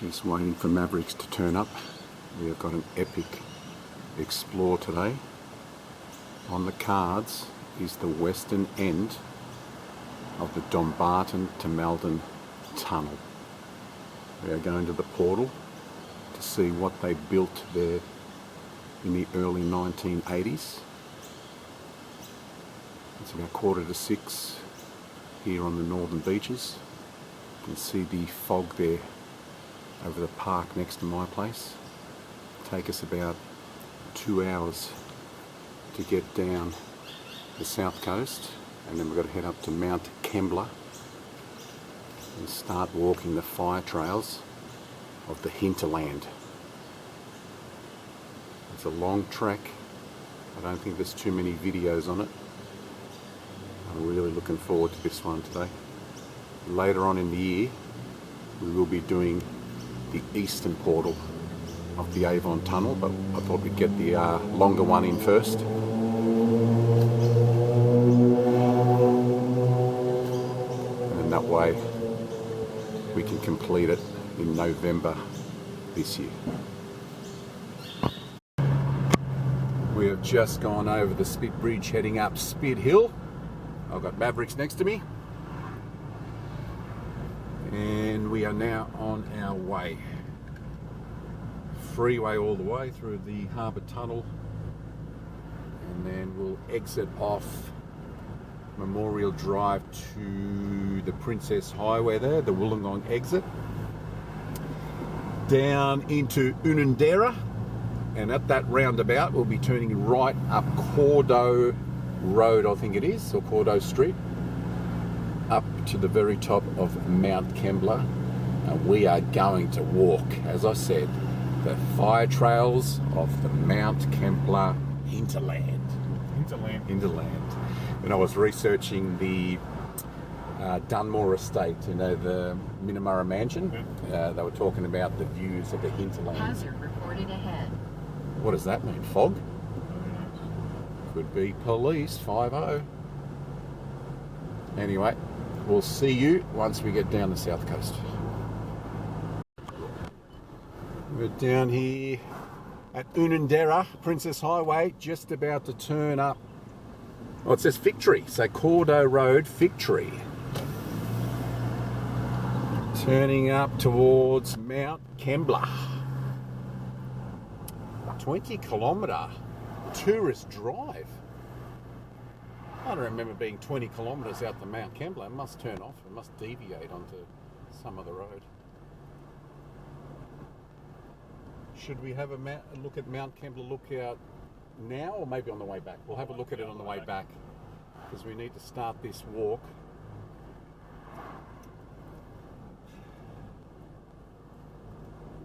Just waiting for Mavericks to turn up. We have got an epic explore today. On the cards is the western end of the Dumbarton to Malden tunnel. We are going to the portal to see what they built there in the early 1980s. It's about 5:45 here on the northern beaches. You can see the fog there over the park next to my place. Take us about 2 hours to get down the south coast, and then we've got to head up to Mount Kembla and start walking the fire trails of the hinterland. It's a long trek. I don't think there's too many videos on it. I'm really looking forward to this one today. Later on in the year, we will be doing the eastern portal of the Avon tunnel, but I thought we'd get the longer one in first. And that way we can complete it in November this year. We have just gone over the Spit Bridge heading up Spit Hill. I've got Mavericks next to me. And we are now on our way. Freeway all the way through the harbour tunnel, and then we'll exit off Memorial Drive to the Princess Highway there, the Wollongong exit, down into Unanderra, and at that roundabout we'll be turning right up Cordo Road, I think it is, or Cordo Street, up to the very top of Mount Kembla, and we are going to walk, as I said, the fire trails of the Mount Kembla hinterland. When I was researching the Dunmore estate, you know, the Minamurra mansion, they were talking about the views of the hinterland. Hazard reported ahead. What does that mean? Fog? Could be police, 5-0. Anyway, we'll see you once we get down the south coast. We're down here at Unanderra, Princess Highway, just about to turn up. Oh, it says Victory, so Cordo Road, Victory. Turning up towards Mount Kembla. 20-kilometre tourist drive. I don't remember being 20 kilometres out to Mount Kembla. It must turn off, it must deviate onto some other road. Should we have a look at Mount Kembla lookout now, or maybe on the way back? We'll have a look at it on the way back, because we need to start this walk.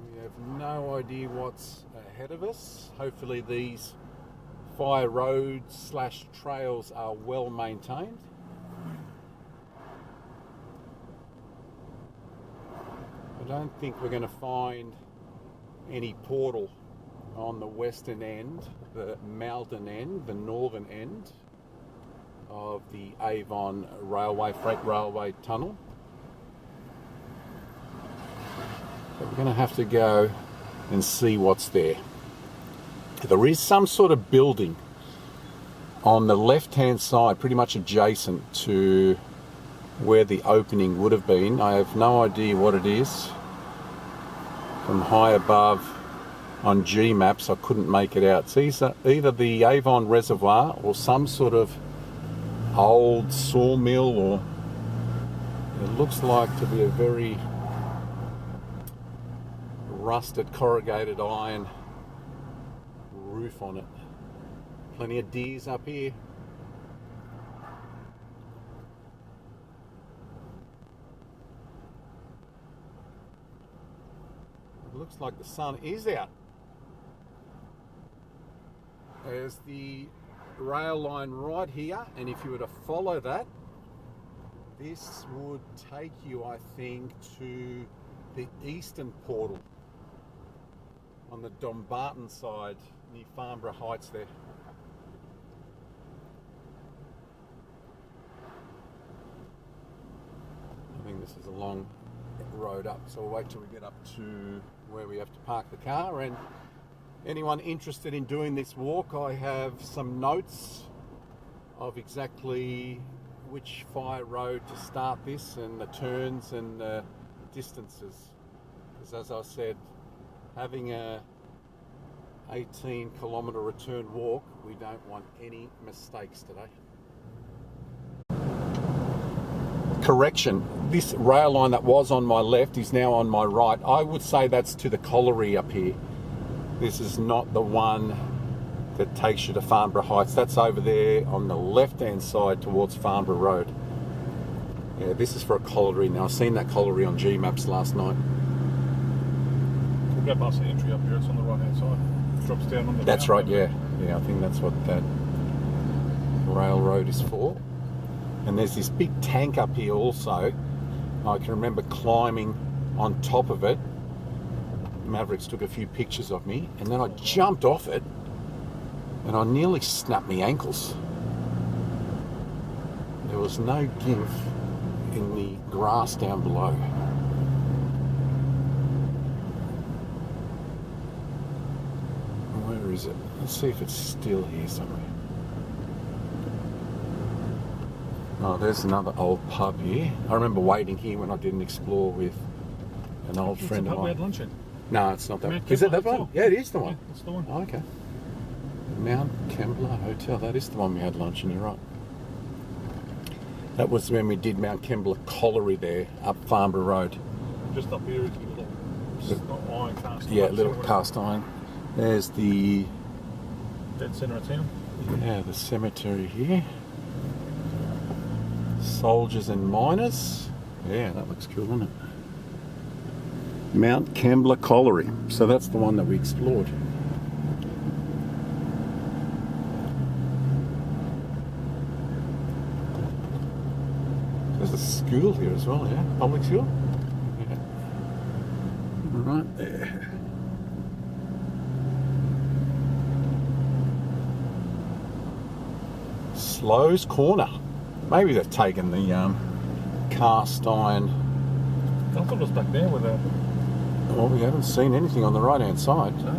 We have no idea what's ahead of us. Hopefully these fire roads / trails are well maintained. I don't think we're going to find any portal on the western end, the Malden end, the northern end of the Avon railway, freight railway tunnel. But we're going to have to go and see what's there. There is some sort of building on the left-hand side, pretty much adjacent to where the opening would have been. I have no idea what it is. From high above on G maps, I couldn't make it out. It's either the Avon Reservoir or some sort of old sawmill, or it looks like to be a very rusted corrugated iron roof on it. Plenty of deers up here. Looks like the sun is out. There's the rail line right here, and if you were to follow that, this would take you, I think, to the eastern portal on the Dumbarton side near Farnborough Heights there. I think this is a long road up. So we'll wait till we get up to where we have to park the car. And anyone interested in doing this walk, I have some notes of exactly which fire road to start this and the turns and the distances. Because as I said, having a 18-kilometre return walk, we don't want any mistakes today. Correction, this rail line that was on my left is now on my right. I would say that's to the Colliery up here. This is not the one that takes you to Farnborough Heights. That's over there on the left-hand side towards Farnborough Road. Yeah, this is for a colliery now. I've seen that colliery on G-Maps last night. We'll go past the entry up here. It's on the right-hand side. It drops down on the That's right, yeah. Yeah, I think that's what that railroad is for. And there's this big tank up here also. I can remember climbing on top of it. Mavericks took a few pictures of me, and then I jumped off it, and I nearly snapped my ankles. There was no give in the grass down below. Where is it? Let's see if it's still here somewhere. Oh, there's another old pub here. I remember waiting here when I didn't explore with an old friend of mine. We had lunch in. No, it's not that one. Mount Is it that Kembla one? Yeah, it is the one. Yeah, it's the one. Oh, okay. Mount Kembla Hotel. That is the one we had lunch in, you're right. That was when we did Mount Kembla Colliery there, up Farnborough Road. Just up here is a little iron cast iron. Yeah, little cast iron. There's the... Dead centre of town. Yeah, the cemetery here. Soldiers and miners. Yeah, that looks cool, doesn't it? Mount Kembla Colliery. So that's the one that we explored. There's a school here as well, yeah? Public school? Yeah. Right there. Slow's Corner. Maybe they've taken the cast iron. I thought it was back there with a... Well, we haven't seen anything on the right-hand side. So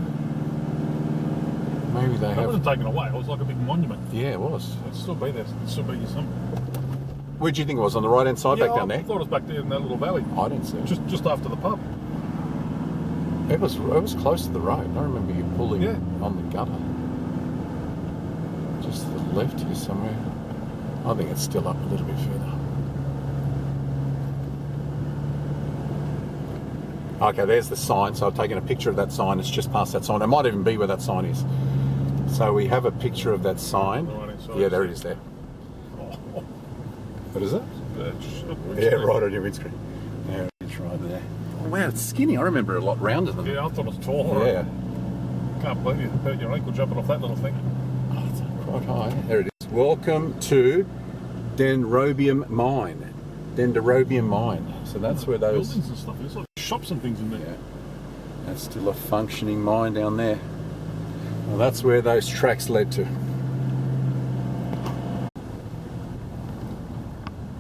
maybe they have. It wasn't taken away. It was like a big monument. Yeah, it was. It'd still be there. It'd still be here somewhere. Where do you think it was? On the right-hand side, back down there? I thought it was back there in that little valley. I didn't see it. Just after the pub. It was close to the road. I remember you pulling on the gutter. Just to the left here somewhere. I think it's still up a little bit further. Okay, there's the sign. So I've taken a picture of that sign. It's just past that sign. It might even be where that sign is. So we have a picture of that sign. Yeah, there it is there. Oh. What is it? Yeah, right on your windscreen. Yeah, it's right there. Oh, wow, it's skinny. I remember it a lot rounder than that. Yeah, I thought it was taller. Yeah. Can't believe you hurt your ankle jumping off that little thing. Oh, it's quite high. There it is. Welcome to Dendrobium Mine. Dendrobium Mine. So that's where those... Buildings and stuff. There's like shops and things in there. Yeah. That's still a functioning mine down there. Well, that's where those tracks led to.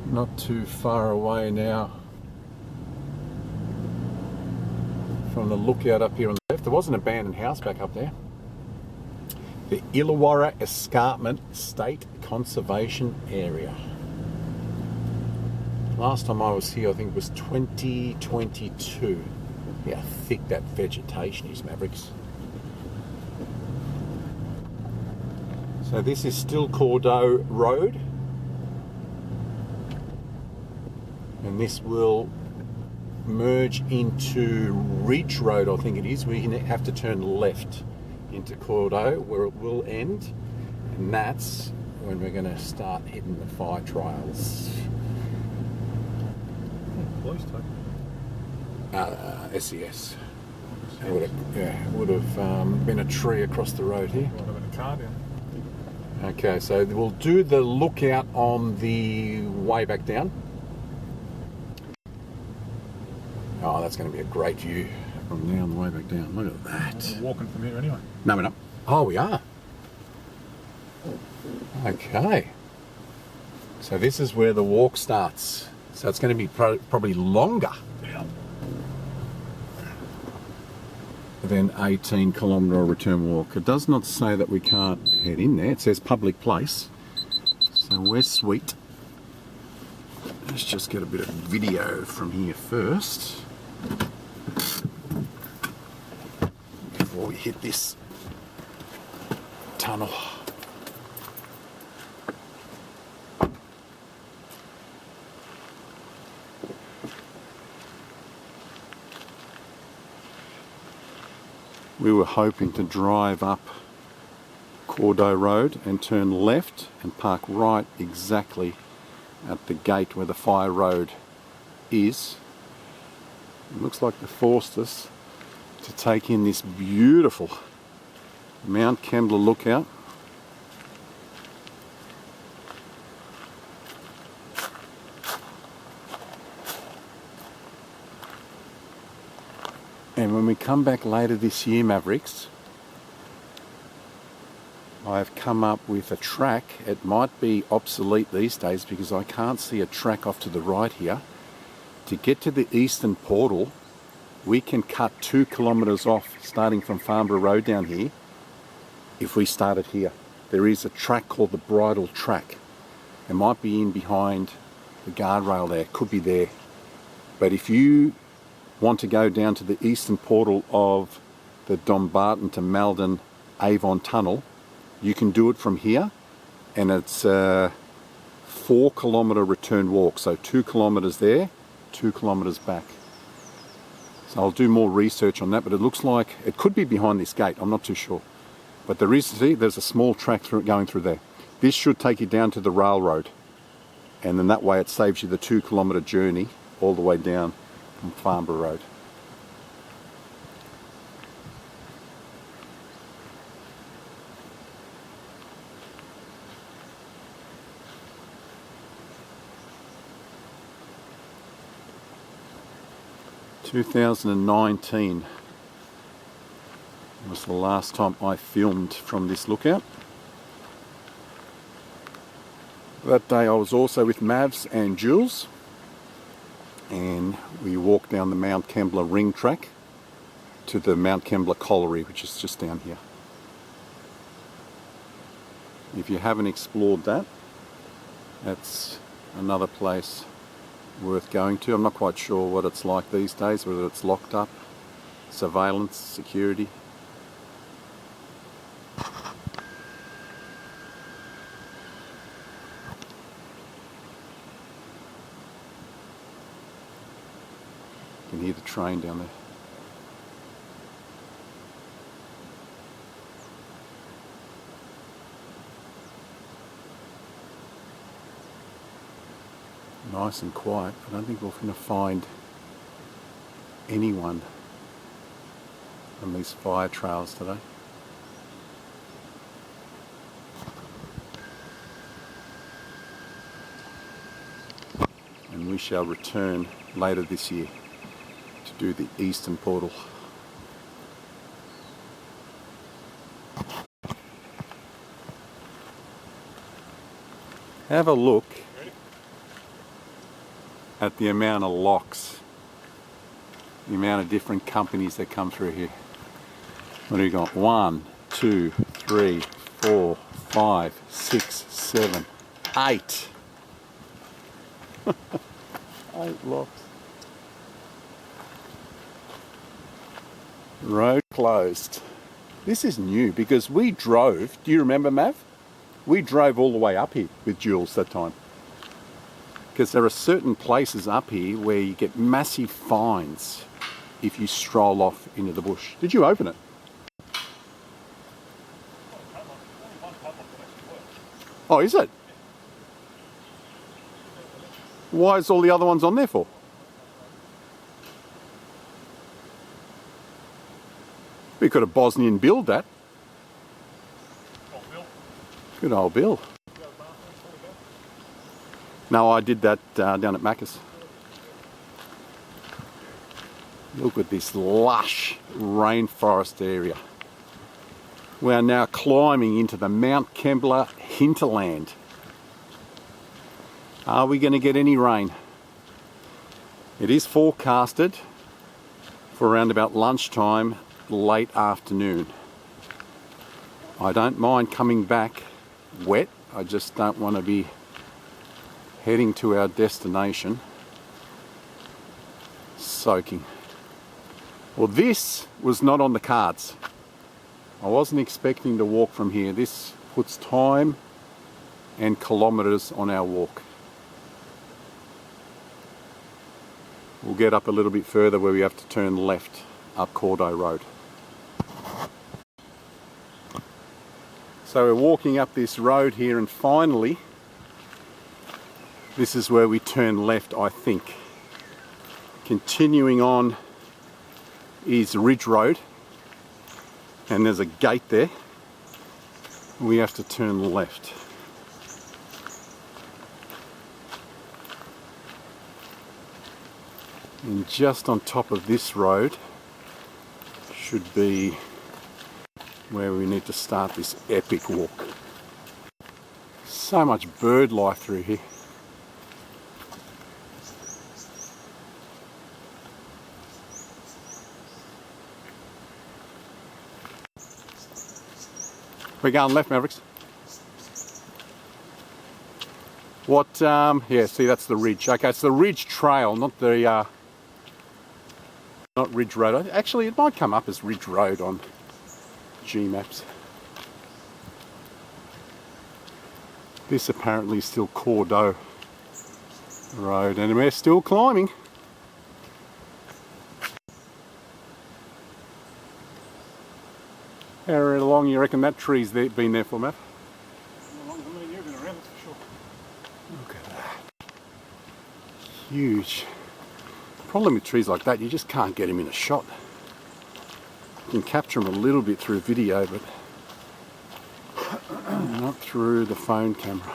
Not too far away now from the lookout up here on the left. There was an abandoned house back up there. The Elouera Escarpment State Conservation Area. Last time I was here, I think it was 2022. Yeah, how thick that vegetation is, Mavericks. So this is still Cordeaux Road. And this will merge into Ridge Road, I think it is. We have to turn left into Cordeaux, where it will end. And that's when we're going to start hitting the fire trials. Police take. SES. It would have been a tree across the road here. Might have been a car down. Okay, so we'll do the lookout on the way back down. Oh, that's going to be a great view from there on the way back down. Look at that. We're walking from here anyway. No, we're not. Oh, we are. Okay. So this is where the walk starts. So it's going to be probably longer. Yeah. then 18-kilometre return walk. It does not say that we can't head in there. It says public place. So we're sweet. Let's just get a bit of video from here first before we hit this tunnel. We were hoping to drive up Cordo Road and turn left and park right exactly at the gate where the fire road is. It looks like they forced us to take in this beautiful Mount Kembla lookout. And when we come back later this year, Mavericks, I've come up with a track. It might be obsolete these days because I can't see a track off to the right here. To get to the eastern portal, we can cut 2 kilometres off starting from Farnborough Road down here if we started here. There is a track called the Bridle Track. It might be in behind the guardrail there, could be there. But if you want to go down to the eastern portal of the Dumbarton to Malden Avon tunnel, you can do it from here, and it's a 4-kilometre return walk, so 2 kilometres there, 2 kilometres back. So I'll do more research on that, but it looks like it could be behind this gate. I'm not too sure, but there is, see, there's a small track going through there. This should take you down to the railroad, and then that way it saves you the 2-kilometre journey all the way down from Farnborough Road. (2019) was the last time I filmed from this lookout. That day I was also with Mavs and Jules, and we walked down the Mount Kembla ring track to the Mount Kembla Colliery, which is just down here. If you haven't explored that, that's another place worth going to. I'm not quite sure what it's like these days, whether it's locked up, surveillance, security. You can hear the train down there. Nice and quiet. I don't think we're going to find anyone on these fire trails today. And we shall return later this year to do the eastern portal. Have a look at the amount of locks, the amount of different companies that come through here. What do you got? 1, 2, 3, 4, 5, 6, 7, 8. 8 locks. Road closed. This is new because we drove, do you remember, Mav? We drove all the way up here with Jules that time. Because there are certain places up here where you get massive fines if you stroll off into the bush. Did you open it? Oh, is it? Why is all the other ones on there for? We could have Bosnian billed that. Good old Bill. No, I did that down at Macca's. Look at this lush rainforest area. We are now climbing into the Mount Kembla hinterland. Are we going to get any rain? It is forecasted for around about lunchtime late afternoon. I don't mind coming back wet, I just don't want to be heading to our destination soaking. Well, this was not on the cards. I wasn't expecting to walk from here. This puts time and kilometres on our walk. We'll get up a little bit further where we have to turn left up Corday Road. So we're walking up this road here, and finally this is where we turn left, I think. Continuing on is Ridge Road, and there's a gate there. We have to turn left. And just on top of this road should be where we need to start this epic walk. So much bird life through here. We're going left, Mavericks. What, yeah, see, that's the ridge. Okay, it's the Ridge Trail, not the, not Ridge Road. Actually, it might come up as Ridge Road on G-Maps. This apparently is still Corday Road, and we're still climbing. How long you reckon that tree's been there for, Matt? Longer than me and you've been around, that's for sure. Look at that. Huge. Problem with trees like that, you just can't get them in a shot. You can capture them a little bit through video, but not through the phone camera.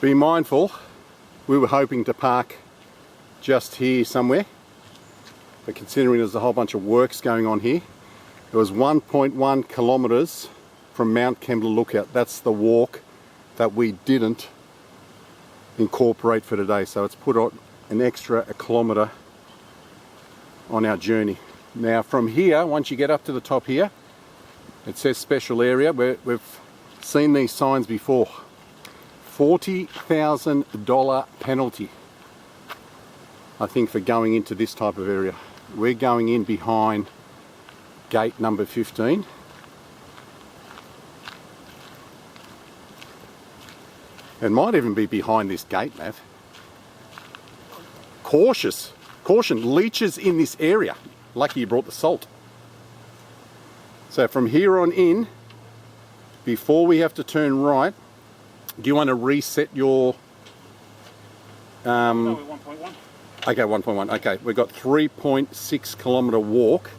Be mindful, we were hoping to park just here somewhere, but considering there's a whole bunch of works going on here, it was 1.1 kilometres from Mount Kembla Lookout. That's the walk that we didn't incorporate for today, so it's put on an extra kilometre on our journey. Now from here, once you get up to the top here, it says special area. We've seen these signs before. $40,000 penalty, I think, for going into this type of area. We're going in behind gate number 15. It might even be behind this gate, Mav. Cautious. Caution, leeches in this area. Lucky you brought the salt. So from here on in, before we have to turn right, do you want to reset your... No, we're 1.1. Okay, 1.1. Okay, we've got 3.6 kilometre walk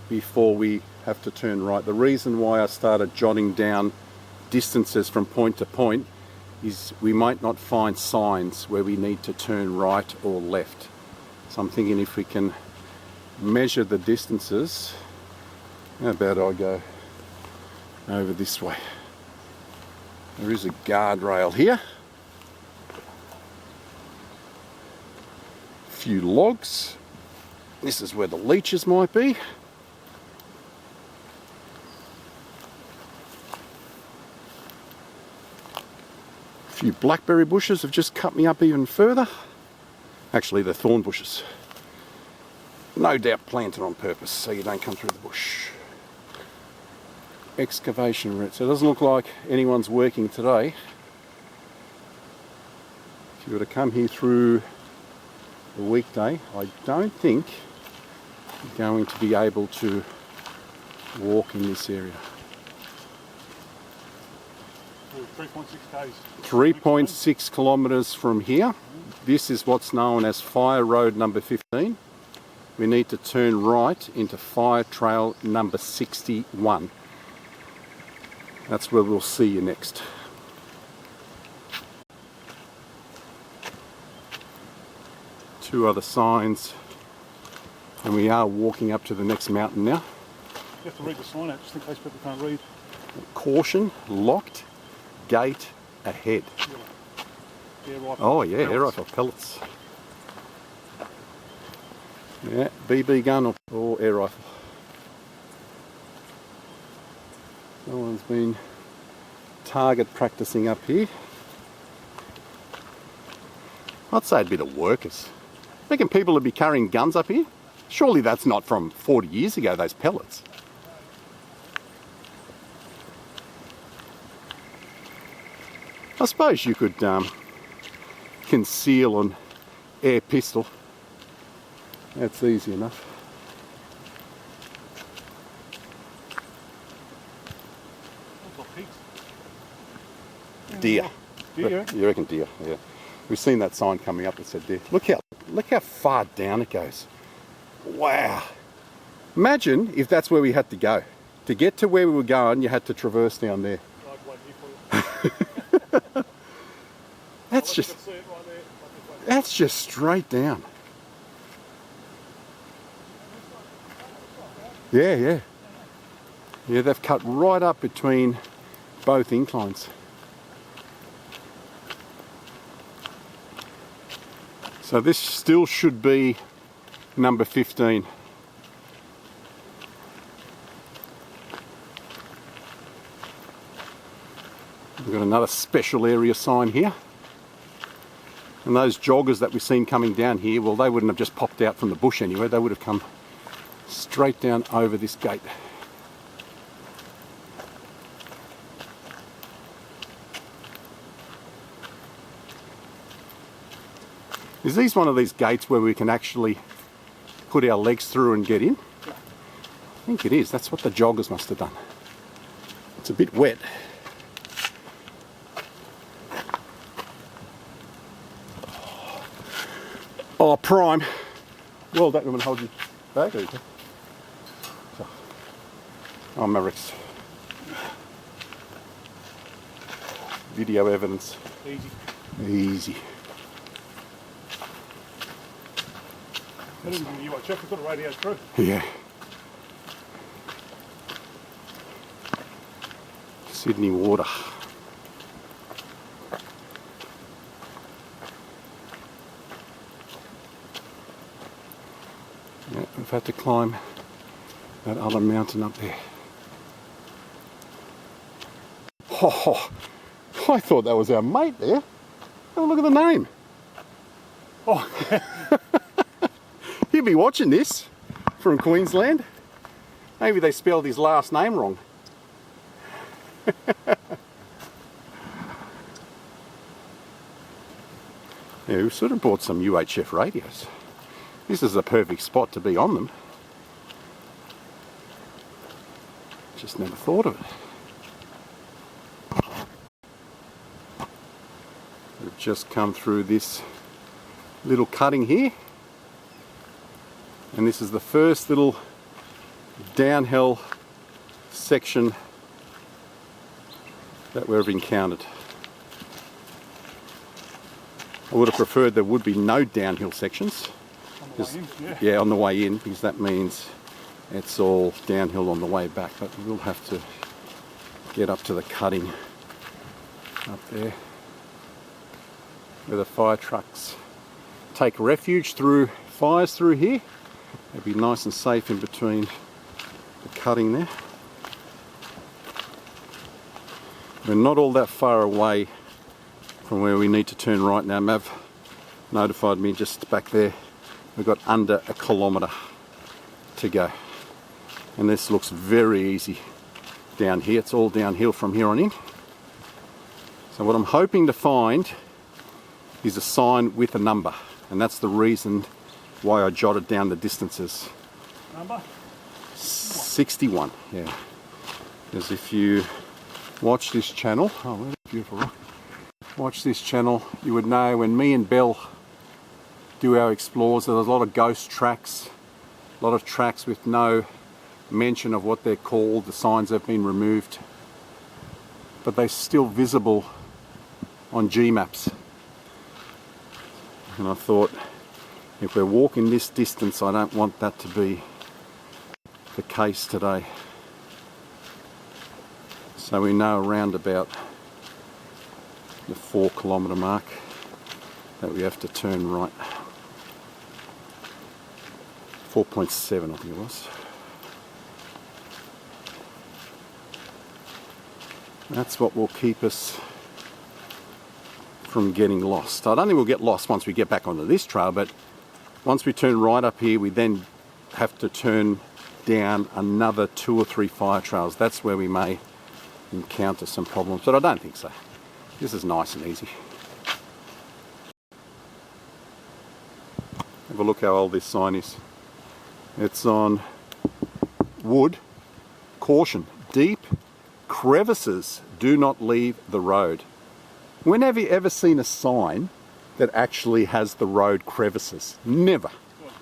before we have to turn right. The reason why I started jotting down distances from point to point is we might not find signs where we need to turn right or left. So I'm thinking if we can measure the distances, how about I go over this way? There is a guardrail here. A few logs. This is where the leeches might be. A few blackberry bushes have just cut me up even further. Actually, they're thorn bushes. No doubt planted on purpose so you don't come through the bush. Excavation route. So it doesn't look like anyone's working today. If you were to come here through the weekday, I don't think you're going to be able to walk in this area. 3.6 k's. 3.6 kilometres from here. This is what's known as Fire Road number 15. We need to turn right into Fire Trail number 61. That's where we'll see you next. Two other signs, and we are walking up to the next mountain now. You have to read the sign out just in case people can't read. Caution, locked, gate ahead. Air rifle Oh yeah, pellets. air rifle pellets. Yeah, BB gun or air rifle. Someone's been target practicing up here. I'd say it'd be the workers. Reckon people would be carrying guns up here? Surely that's not from 40 years ago, those pellets. I suppose you could conceal an air pistol. That's easy enough. Deer. Deer? You reckon deer? Yeah. We've seen that sign coming up that said deer. Look how far down it goes. Wow. Imagine if that's where we had to go. To get to where we were going, you had to traverse down there. That's just straight down. Yeah. Yeah, they've cut right up between both inclines. So this still should be number 15. We've got another special area sign here. And those joggers that we've seen coming down here, well, they wouldn't have just popped out from the bush anywhere. They would have come straight down over this gate. Is these one of these gates where we can actually put our legs through and get in? I think it is. That's what the joggers must have done. It's a bit wet. Oh, prime. Well, that woman hold your bag. There you go. So, oh, Mavericks. Video evidence. Easy. I didn't even check. I've got a radio through. Yeah. Sydney water. Yeah, we've had to climb that other mountain up there. Oh, I thought that was our mate there. Oh, look at the name. Oh, He'll be watching this from Queensland. Maybe they spelled his last name wrong. Yeah, we sort of bought some UHF radios. This is a perfect spot to be on them. Just never thought of it. We've just come through this little cutting here. And this is the first little downhill section that we've encountered. I would have preferred there would be no downhill sections. on the way in, Yeah, on the way in, because that means it's all downhill on the way back. But we'll have to get up to the cutting up there where the fire trucks take refuge through fires through here. It'd be nice and safe in between the cutting there. We're not all that far away from where we need to turn right now. Mav notified me just back there. We've got under 1 kilometre to go. And this looks very easy down here. It's all downhill from here on in. So what I'm hoping to find is a sign with a number. And that's the reason why I jotted down the distances. Number? 61, yeah. Because if you watch this channel, oh, that's a beautiful rock. Watch this channel, you would know when me and Belle do our explores, there's a lot of ghost tracks, a lot of tracks with no mention of what they're called, the signs have been removed, but they're still visible on G-maps. And I thought, if we're walking this distance, I don't want that to be the case today. So we know around about the 4 kilometre mark that we have to turn right. 4.7 I think it was. That's what will keep us from getting lost. I don't think we'll get lost once we get back onto this trail, but once we turn right up here, we then have to turn down another 2 or 3 fire trails. That's where we may encounter some problems, but I don't think so. This is nice and easy. Have a look how old this sign is. It's on wood, caution, deep crevices, do not leave the road. When have you ever seen a sign that actually has the road crevices? Never.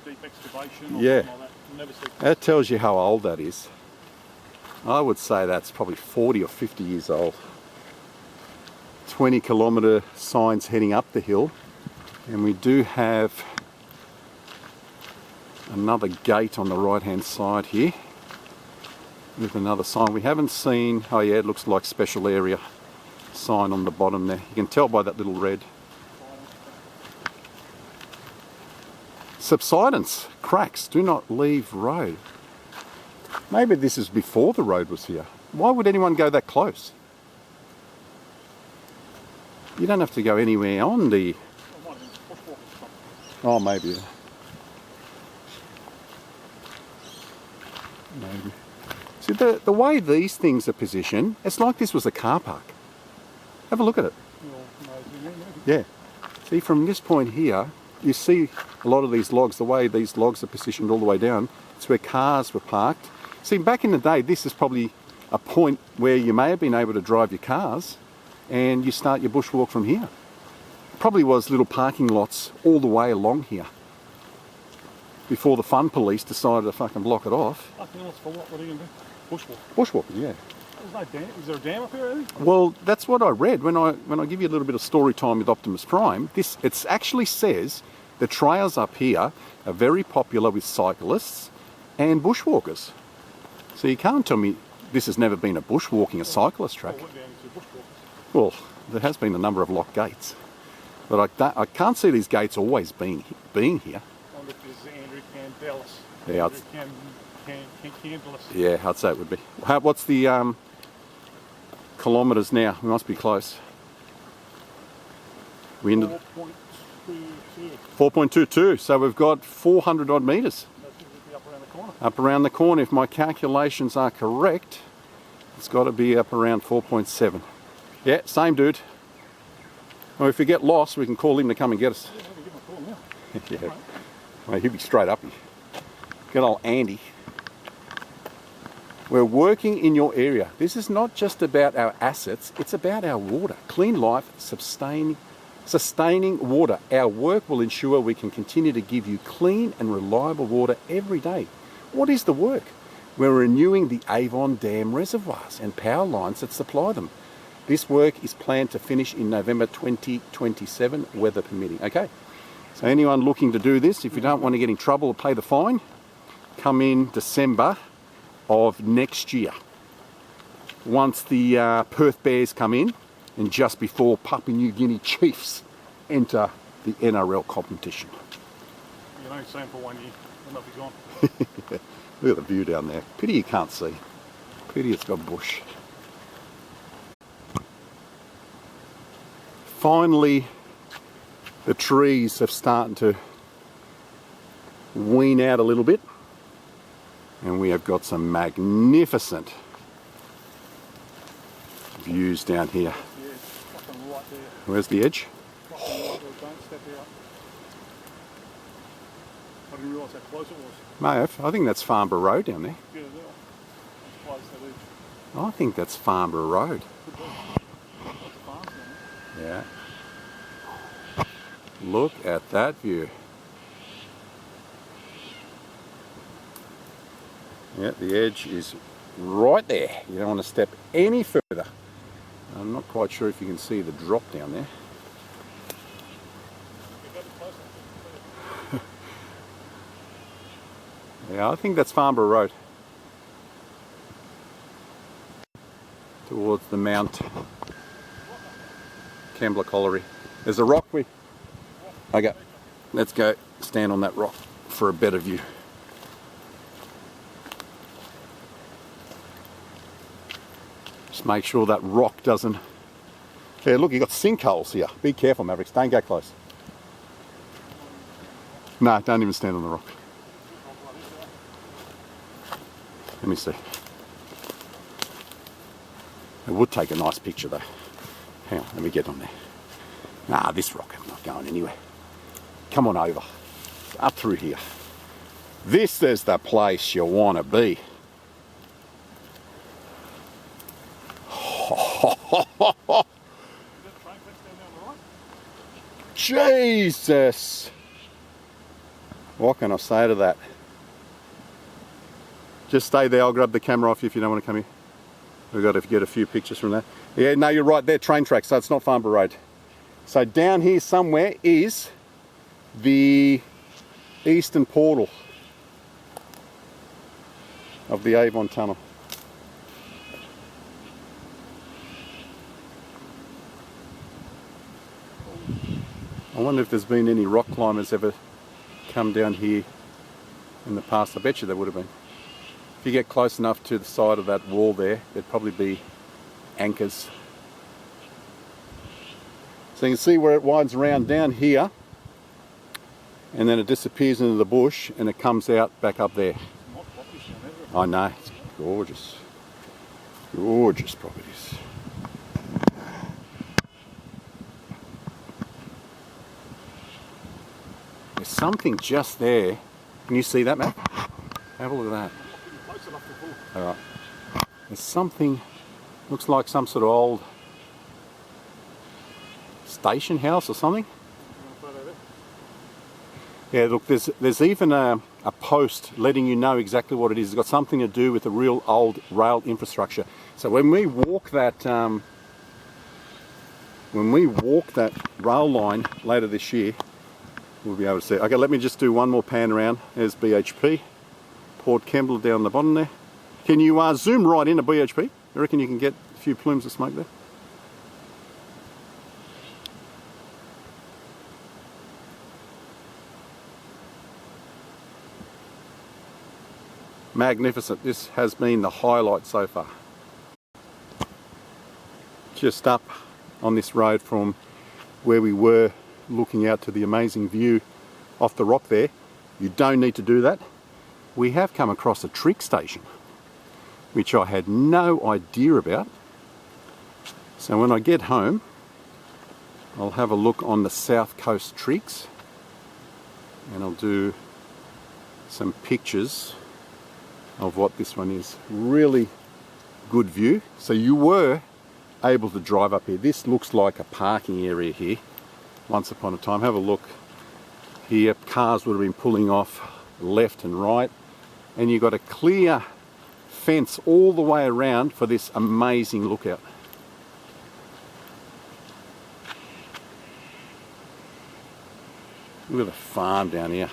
Deep excavation or yeah. something like that. Never seen. That tells you how old that is. I would say that's probably 40 or 50 years old. 20-kilometre signs heading up the hill, and we do have another gate on the right hand side here with another sign. We haven't seen, oh yeah, it looks like special area sign on the bottom there. You can tell by that little red. Subsidence, cracks, do not leave road. Maybe this is before the road was here. Why would anyone go that close? You don't have to go anywhere on the... Oh, maybe. Maybe. See, the way these things are positioned, it's like this was a car park. Have a look at it. Yeah. See, from this point here, you see a lot of these logs, the way these logs are positioned all the way down, it's where cars were parked. See, back in the day, this is probably a point where you may have been able to drive your cars and you start your bushwalk from here. Probably was little parking lots all the way along here before the fun police decided to fucking block it off. Parking lots for what? What are you going to do? Bushwalk? Bushwalking, yeah. There's no dam. Is there a dam up here, really? Well, that's what I read when I give you a little bit of story time with Optimus Prime. It actually says the trails up here are very popular with cyclists and bushwalkers. So you can't tell me this has never been a bushwalking, a cyclist track. Well, there has been a number of locked gates, but I can't see these gates always being here. I wonder if there's Andrew Candelas. Yeah, Candelas. Yeah, I'd say it would be. What's the kilometres now? We must be close. We ended 4.22. So we've got 400 odd metres. Up around the corner. Up around the corner. If my calculations are correct, it's got to be up around 4.7. Yeah, same dude. Well, if we get lost, we can call him to come and get us. Yeah, well, he'll be straight up here. Good old Andy. We're working in your area. This is not just about our assets, it's about our water. Clean life, sustaining water. Our work will ensure we can continue to give you clean and reliable water every day. What is the work? We're renewing the Avon Dam reservoirs and power lines that supply them. This work is planned to finish in November 2027, weather permitting. Okay, so anyone looking to do this, if you don't want to get in trouble or pay the fine, come in December of next year. Once the Perth Bears come in and just before Papua New Guinea Chiefs enter the NRL competition. You're only saying for 1 year. I'll not be gone. Look at the view down there. Pity you can't see. Pity it's got bush. Finally, the trees have started to wean out a little bit, and we have got some magnificent views down here. Yeah, fucking right there. Where's the edge? Fucking right there. Don't step out. I didn't realise how close it was. May have. I think that's Farnborough Road down there. Yeah, there. Close that edge. I think that's Farnborough Road. Good dog. Lots of farms down there. Yeah. Look at that view. Yeah, the edge is right there. You don't want to step any further. I'm not quite sure if you can see the drop down there. Yeah, I think that's Farnborough Road. Towards the Mount Kembla Colliery. There's a rock. Okay, let's go stand on that rock for a better view. Just make sure that rock doesn't... Yeah, look, you've got sinkholes here. Be careful, Mavericks. Don't go close. No, don't even stand on the rock. Let me see. It would take a nice picture though. Hang on, let me get on there. Nah, this rock, I'm not going anywhere. Come on over. Up through here. This is the place you want to be. Jesus! What can I say to that? Just stay there, I'll grab the camera off you if you don't want to come here. We've got to get a few pictures from that. Yeah, no, you're right, they're train tracks, so it's not Farnborough Road. So down here somewhere is the eastern portal of the Avon tunnel. I wonder if there's been any rock climbers ever come down here in the past. I bet you there would have been. If you get close enough to the side of that wall there, there'd probably be anchors. So you can see where it winds around down here, and then it disappears into the bush and it comes out back up there. I know, it's gorgeous. Gorgeous properties. There's something just there. Can you see that, Matt? Have a look at that. Alright. There's something, looks like some sort of old station house or something. Yeah, look, there's even a post letting you know exactly what it is. It's got something to do with the real old rail infrastructure. So when we walk that rail line later this year, we'll be able to see it. Okay, let me just do one more pan around. There's BHP, Port Kembla down the bottom there. Can you zoom right into BHP? I reckon you can get a few plumes of smoke there. Magnificent. This has been the highlight so far. Just up on this road from where we were looking out to the amazing view off the rock there. You don't need to do that. We have come across a Trig station, which I had no idea about. So when I get home, I'll have a look on the South Coast Trigs and I'll do some pictures of what this one is. Really good view. So you were able to drive up here. This looks like a parking area here once upon a time. Have a look here. Cars would have been pulling off left and right, and you've got a clear fence all the way around for this amazing lookout. Look at the farm down here.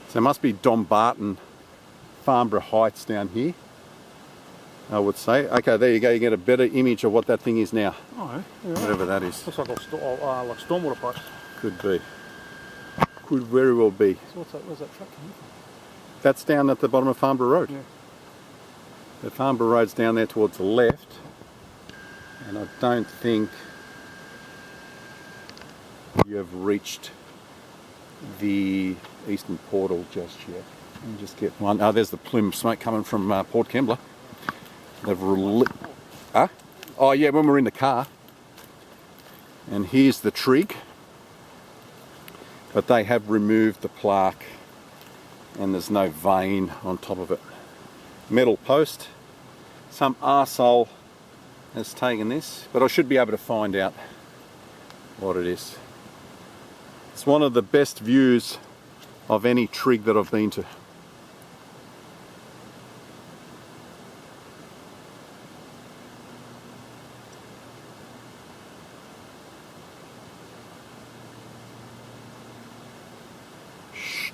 So it must be Dumbarton, Farnborough Heights down here, I would say. Okay, there you go. You get a better image of what that thing is now. Oh, yeah. Whatever that is. Looks like like stormwater pipes. Could be. Could very well be. So where's that truck coming from? That's down at the bottom of Farnborough Road. Yeah. The Farnborough Road's down there towards the left, and I don't think you have reached the eastern portal just yet. Let me just get one. Oh, there's the plume of smoke coming from Port Kembla. They've huh? Oh yeah, when we're in the car. And here's the Trig, but they have removed the plaque and there's no vein on top of it. Metal post. Some arsehole has taken this, but I should be able to find out what it is. It's one of the best views of any Trig that I've been to.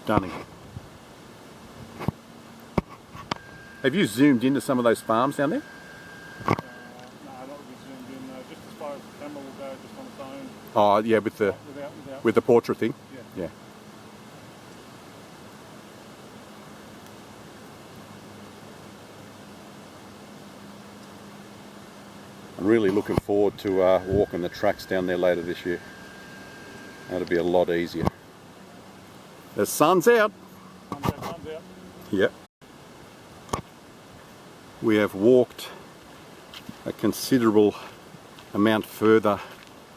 Stunning. Have you zoomed into some of those farms down there? No, not really zoomed in. Just as far as the camera will go, just on its own. Oh yeah, with the with the portrait thing. Yeah. Really looking forward to walking the tracks down there later this year. That'll be a lot easier. The sun's out. Sun's out. Yep. We have walked a considerable amount further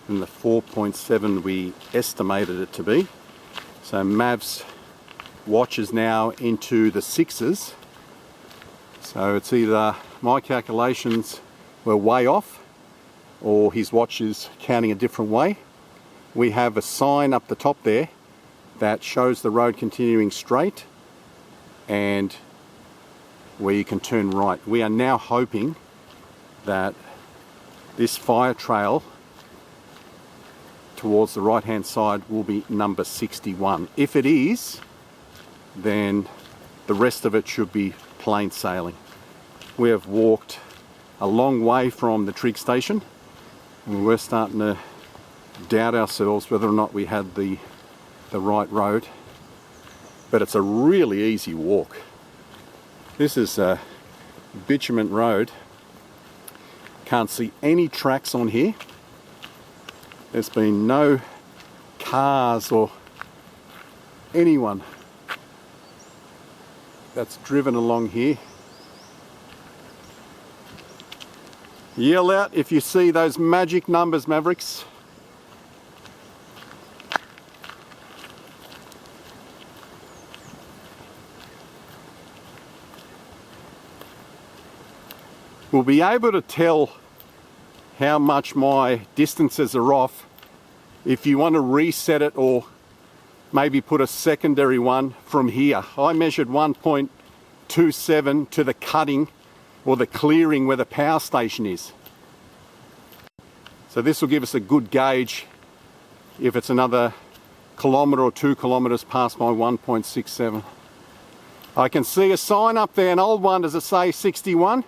than the 4.7 we estimated it to be. So Mav's watch is now into the 6s. So it's either my calculations were way off or his watch is counting a different way. We have a sign up the top there that shows the road continuing straight and where you can turn right. We are now hoping that this fire trail towards the right hand side will be number 61. If it is, then the rest of it should be plain sailing. We have walked a long way from the Trig station and we're starting to doubt ourselves whether or not we had the right road, but it's a really easy walk. This is a bitumen road. Can't see any tracks on here. There's been no cars or anyone that's driven along here. Yell out if you see those magic numbers, Mavericks. We'll be able to tell how much my distances are off if you want to reset it or maybe put a secondary one from here. I measured 1.27 to the cutting or the clearing where the power station is. So this will give us a good gauge if it's another kilometre or 2 kilometres past my 1.67. I can see a sign up there, an old one, does it say 61?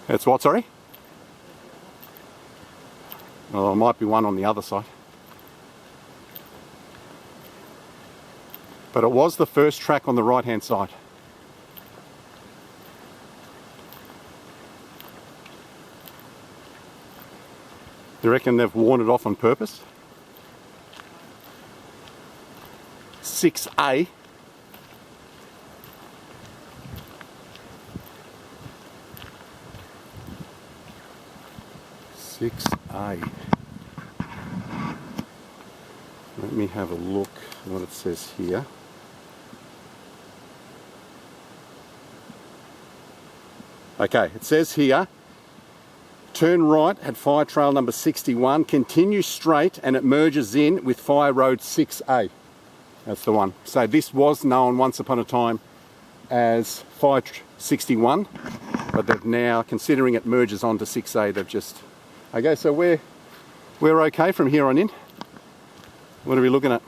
That's what, sorry? Well, there might be one on the other side. But it was the first track on the right hand side. You reckon they've worn it off on purpose? 6A. Let me have a look at what it says here. Okay, it says here, turn right at fire trail number 61, continue straight and it merges in with fire road 6A. That's the one. So this was known once upon a time as fire 61, but they've now, considering it merges onto 6A, they've just... Okay, so we're okay from here on in. What are we looking at?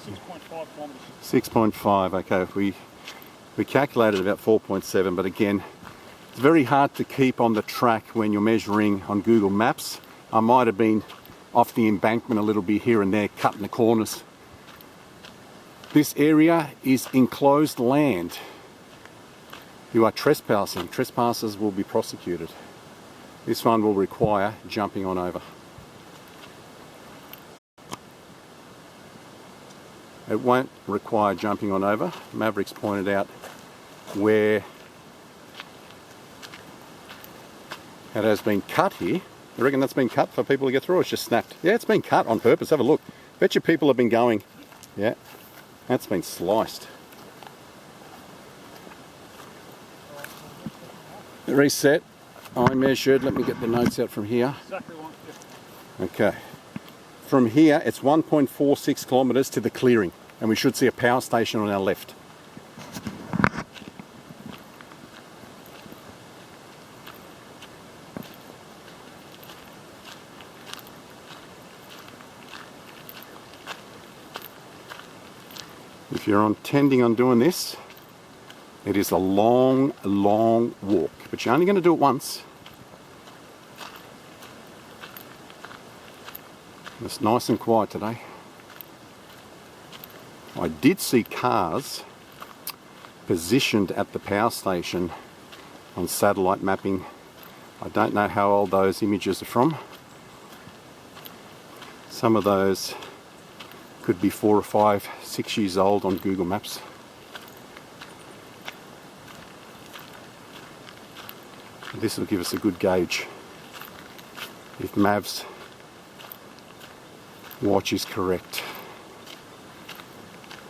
6.5 kilometres. 6.5, okay. We calculated about 4.7, but again, it's very hard to keep on the track when you're measuring on Google Maps. I might have been off the embankment a little bit here and there, cutting the corners. This area is enclosed land. You are trespassing. Trespassers will be prosecuted. This one will require jumping on over. It won't require jumping on over. Mavericks pointed out where it has been cut here. You reckon that's been cut for people to get through or it's just snapped? Yeah, it's been cut on purpose. Have a look. Bet you people have been going. Yeah, that's been sliced. Reset. I measured, let me get the notes out from here. Exactly 150. Okay. From here, it's 1.46 kilometres to the clearing, and we should see a power station on our left. If you're intending on doing this, It is a long, long walk, but you're only going to do it once. It's nice and quiet today. I did see cars positioned at the power station on satellite mapping. I don't know how old those images are from. Some of those could be 4 or 5, 6 years old on Google Maps. This will give us a good gauge if Mav's watch is correct,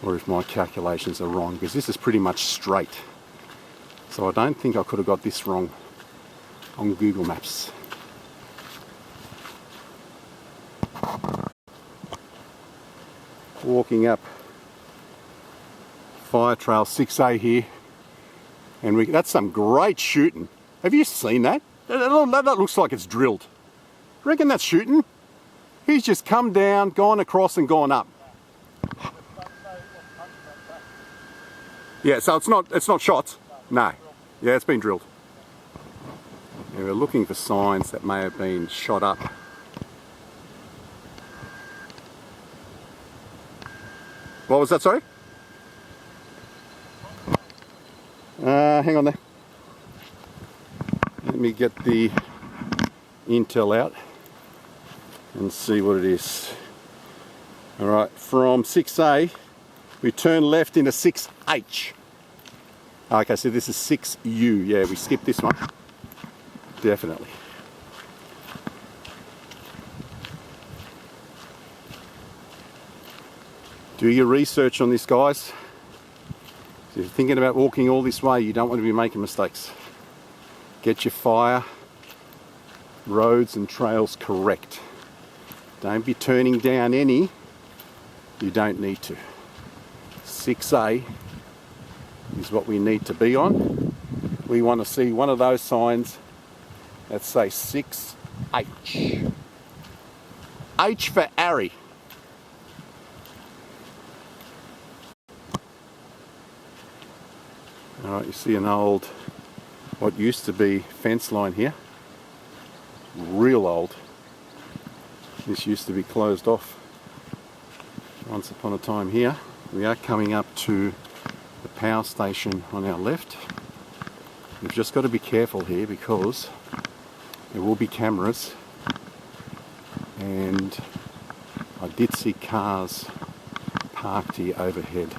or if my calculations are wrong, because this is pretty much straight. So I don't think I could have got this wrong on Google Maps. Walking up Fire Trail 6A here, and that's some great shooting. Have you seen that? That looks like it's drilled. Reckon that's shooting? He's just come down, gone across and gone up. Yeah, so it's not shots? No. Yeah, it's been drilled. Yeah, we're looking for signs that may have been shot up. What was that, sorry? Hang on there. Let me get the intel out and see what it is. Alright, from 6A, we turn left into 6H. Okay, so this is 6U. Yeah, we skipped this one. Definitely. Do your research on this, guys. If you're thinking about walking all this way, you don't want to be making mistakes. Get your fire, roads and trails correct. Don't be turning down any you don't need to. 6A is what we need to be on. We want to see one of those signs that say 6H. H for Harry. Alright, you see an old, what used to be fence line here. Real old. This used to be closed off once upon a time here. We are coming up to the power station on our left. We've just got to be careful here because there will be cameras, and I did see cars parked here overhead.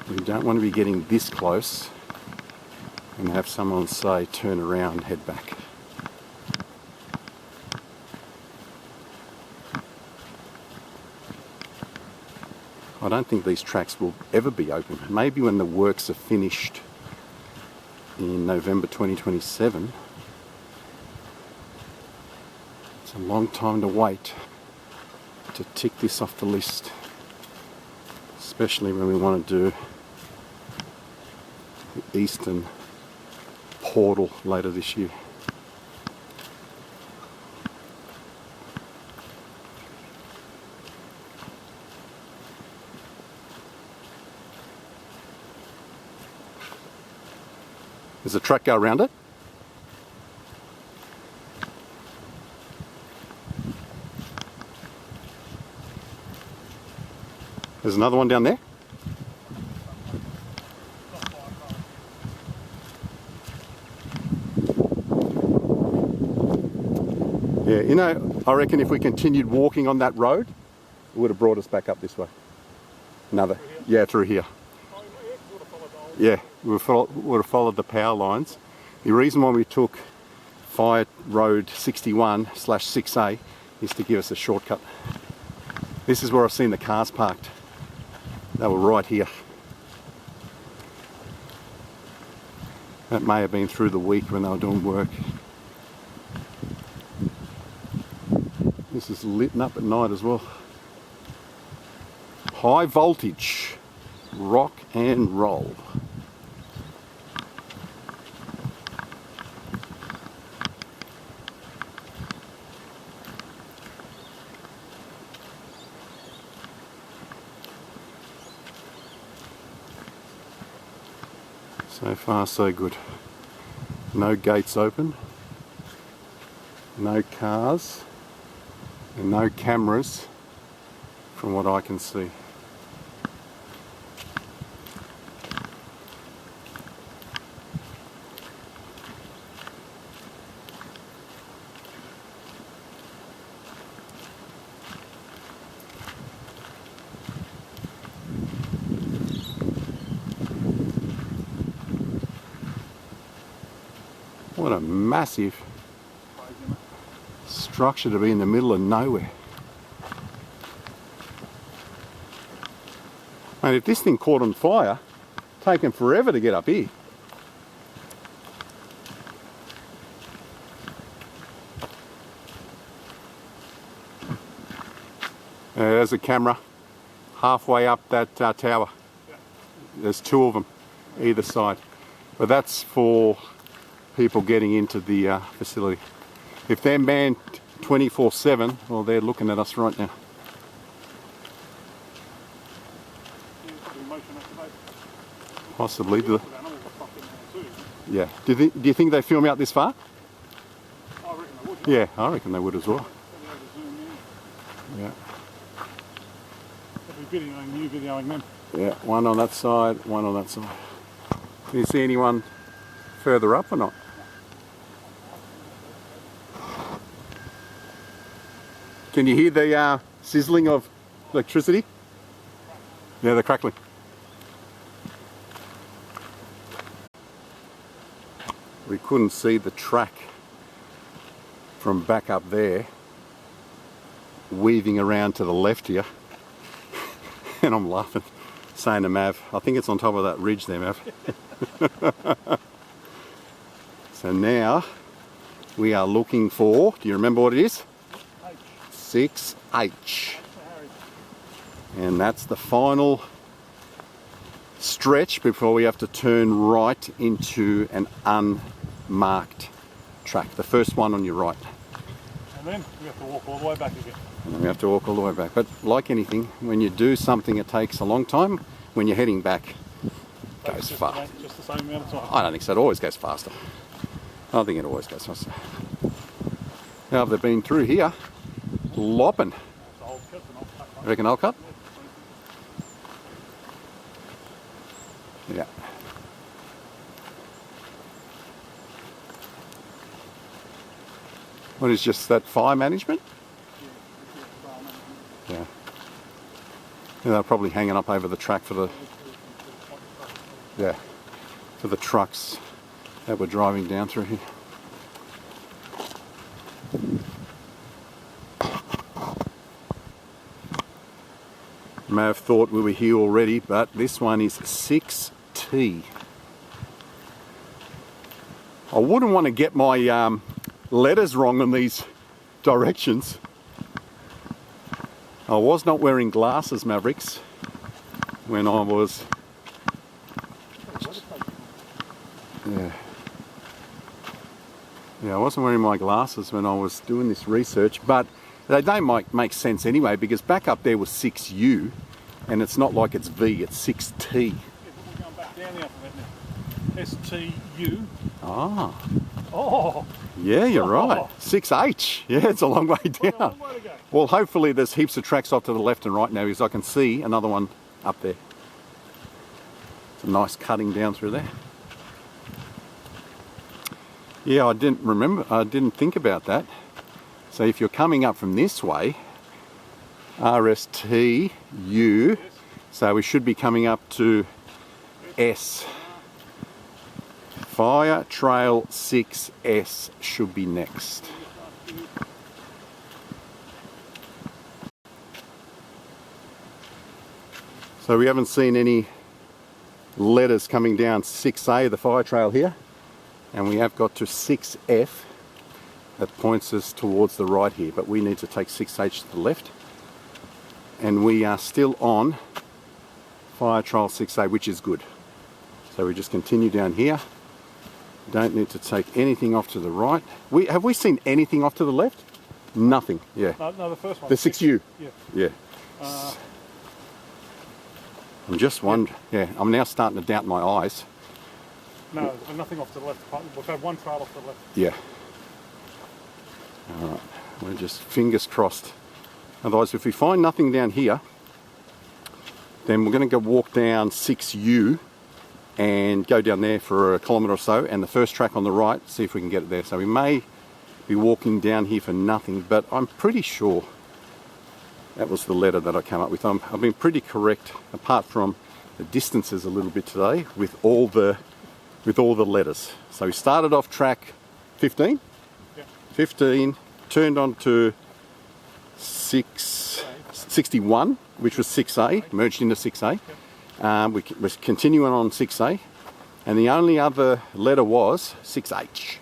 We don't want to be getting this close and have someone say turn around, head back. I don't think these tracks will ever be open. Maybe when the works are finished in November 2027. It's a long time to wait to tick this off the list, especially when we want to do the eastern portal later this year. Does the track go around it? There's another one down there. Yeah, you know, I reckon if we continued walking on that road, it would have brought us back up this way. Another, yeah, through here. Yeah, we would have followed the power lines. The reason why we took Fire Road 61/6A is to give us a shortcut. This is where I've seen the cars parked. They were right here. That may have been through the week when they were doing work. This is lit up at night as well. High voltage, rock and roll. So far so good. No gates open, no cars, and no cameras from what I can see. What a massive structure to be in the middle of nowhere. Mate, if this thing caught on fire, taken forever to get up here. There's a camera halfway up that tower. There's two of them either side. But that's for people getting into the facility. If they're manned 24/7, well, they're looking at us right now. Possibly. Yeah. Do you think they film out this far? I reckon they would. Yeah, I reckon they would as well. Yeah. You videoing them. Yeah, one on that side, one on that side. Can you see anyone further up or not? Can you hear the sizzling of electricity? Yeah, the crackling. We couldn't see the track from back up there, weaving around to the left here. And I'm laughing, saying to Mav, I think it's on top of that ridge there, Mav. So now we are looking for, do you remember what it is? 6H. And that's the final stretch before we have to turn right into an unmarked track. The first one on your right. And then we have to walk all the way back again. And then we have to walk all the way back. But like anything, when you do something it takes a long time, when you're heading back, it goes fast. Just the same amount of time. I don't think so. It always goes faster. I think it always goes faster. Now they've been through here, lopping. You reckon I'll cut? Yeah. What is just that fire management? Yeah. Yeah, they're probably hanging up over the track for the trucks that were driving down through here. May have thought we were here already, but this one is 6T. I wouldn't want to get my letters wrong on these directions. I was not wearing glasses, Mavericks, when I was... Yeah, I wasn't wearing my glasses when I was doing this research, but they don't make sense anyway, because back up there was 6U, and it's not like it's V, it's 6T. Yeah, but we're going back down the alphabet now. STU. Ah. Oh. Yeah, you're right. 6H. Yeah, it's a long way down. A long way to go. Well, hopefully there's heaps of tracks off to the left and right now, because I can see another one up there. It's a nice cutting down through there. Yeah, I didn't think about that. So if you're coming up from this way, RSTU, yes. So we should be coming up to S. Fire Trail 6S should be next. So we haven't seen any letters coming down 6A, the fire trail here. And we have got to 6F that points us towards the right here, but we need to take 6H to the left. And we are still on Fire Trail 6A, which is good. So we just continue down here. Don't need to take anything off to the right. Have we seen anything off to the left? Nothing, yeah. No, the first one. The 6U? Yeah. Yeah. I'm just wondering, yeah, I'm now starting to doubt my eyes. No, there's nothing off to the left. We've had one trail off to the left. Yeah. Alright, we're just fingers crossed. Otherwise, if we find nothing down here, then we're going to go walk down 6U and go down there for a kilometre or so, and the first track on the right, see if we can get it there. So we may be walking down here for nothing, but I'm pretty sure that was the letter that I came up with. I've been pretty correct, apart from the distances a little bit today, with all the letters. So we started off track 15, Yeah. 15, turned on to 61, which was 6A, merged into 6A. We was continuing on 6A, and the only other letter was 6H.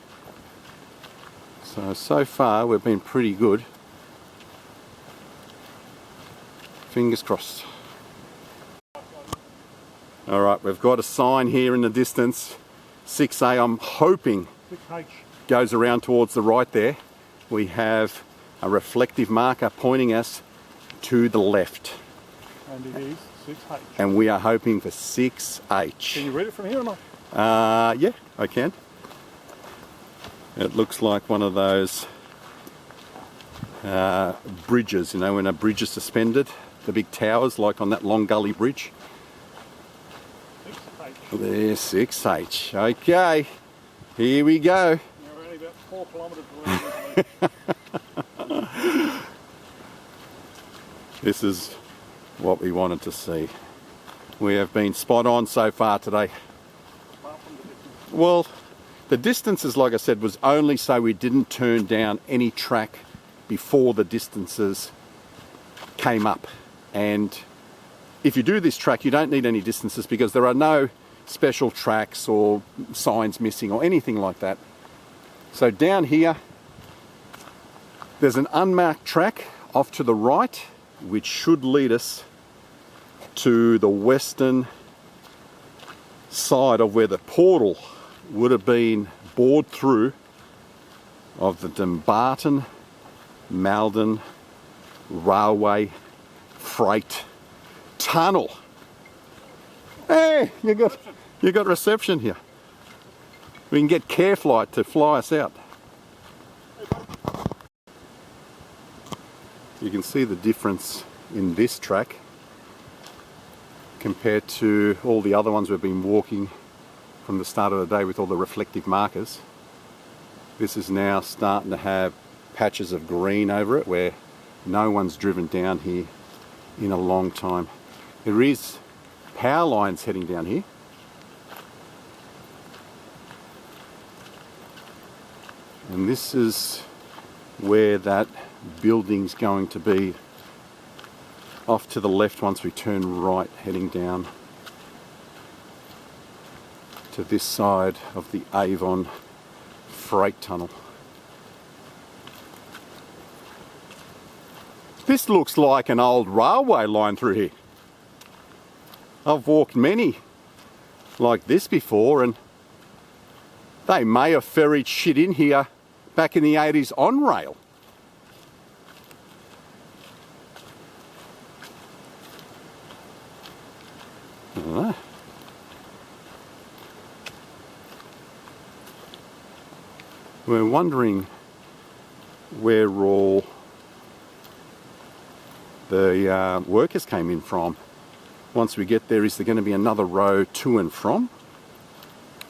So far we've been pretty good. Fingers crossed. Alright, we've got a sign here in the distance, 6A. I'm hoping 6H. goes around towards the right there. We have a reflective marker pointing us to the left. And it is 6H. And we are hoping for 6H. Can you read it from here or not? Yeah, I can. It looks like one of those bridges, you know, when a bridge is suspended, the big towers, like on that Wongawilli bridge. 6H. There's 6H. Okay, here we go. We're only about 4 kilometres away. This is what we wanted to see. We have been spot on so far today. Apart from the distance. Well, the distances, like I said, was only so we didn't turn down any track before the distances came up. And if you do this track, you don't need any distances because there are no special tracks or signs missing or anything like that. So down here, there's an unmarked track off to the right, which should lead us to the western side of where the portal would have been bored through of the Dumbarton Malden Railway Freight Tunnel. Hey, you got reception here. We can get Careflight to fly us out. You can see the difference in this track compared to all the other ones we've been walking from the start of the day with all the reflective markers. This is now starting to have patches of green over it where no one's driven down here in a long time. There is power lines heading down here. And this is where that building's going to be, off to the left once we turn right, heading down to this side of the Avon freight tunnel. This looks like an old railway line through here. I've walked many like this before, and they may have ferried shit in here back in the 80s on rail. I don't know. We're wondering where all the workers came in from. Once we get there, is there going to be another row to and from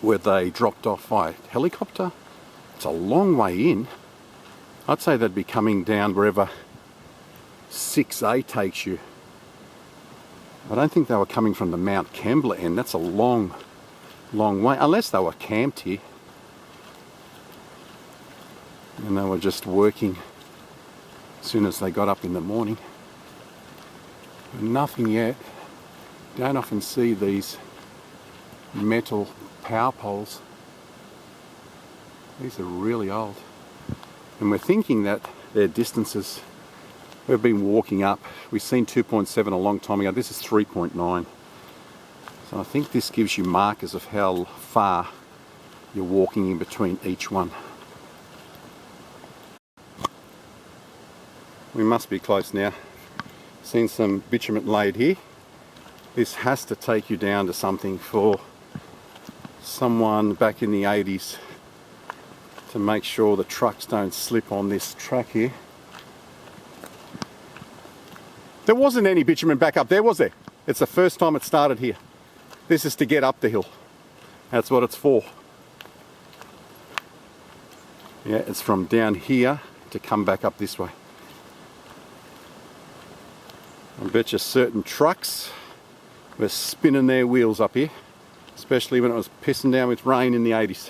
where they dropped off by helicopter? It's a long way in. I'd say they'd be coming down wherever 6A takes you. I don't think they were coming from the Mount Kembla end. That's a long way, unless they were camped here and they were just working as soon as they got up in the morning. But nothing yet. Don't often see these metal power poles. These are really old. And we're thinking that their distances, we've been walking up. We've seen 2.7 a long time ago. This is 3.9. So I think this gives you markers of how far you're walking in between each one. We must be close now. Seen some bitumen laid here. This has to take you down to something for someone back in the 80s to make sure the trucks don't slip on this track here. There wasn't any bitumen back up there, was there? It's the first time it started here. This is to get up the hill. That's what it's for. Yeah, it's from down here to come back up this way. I bet you certain trucks were spinning their wheels up here, especially when it was pissing down with rain in the 80s.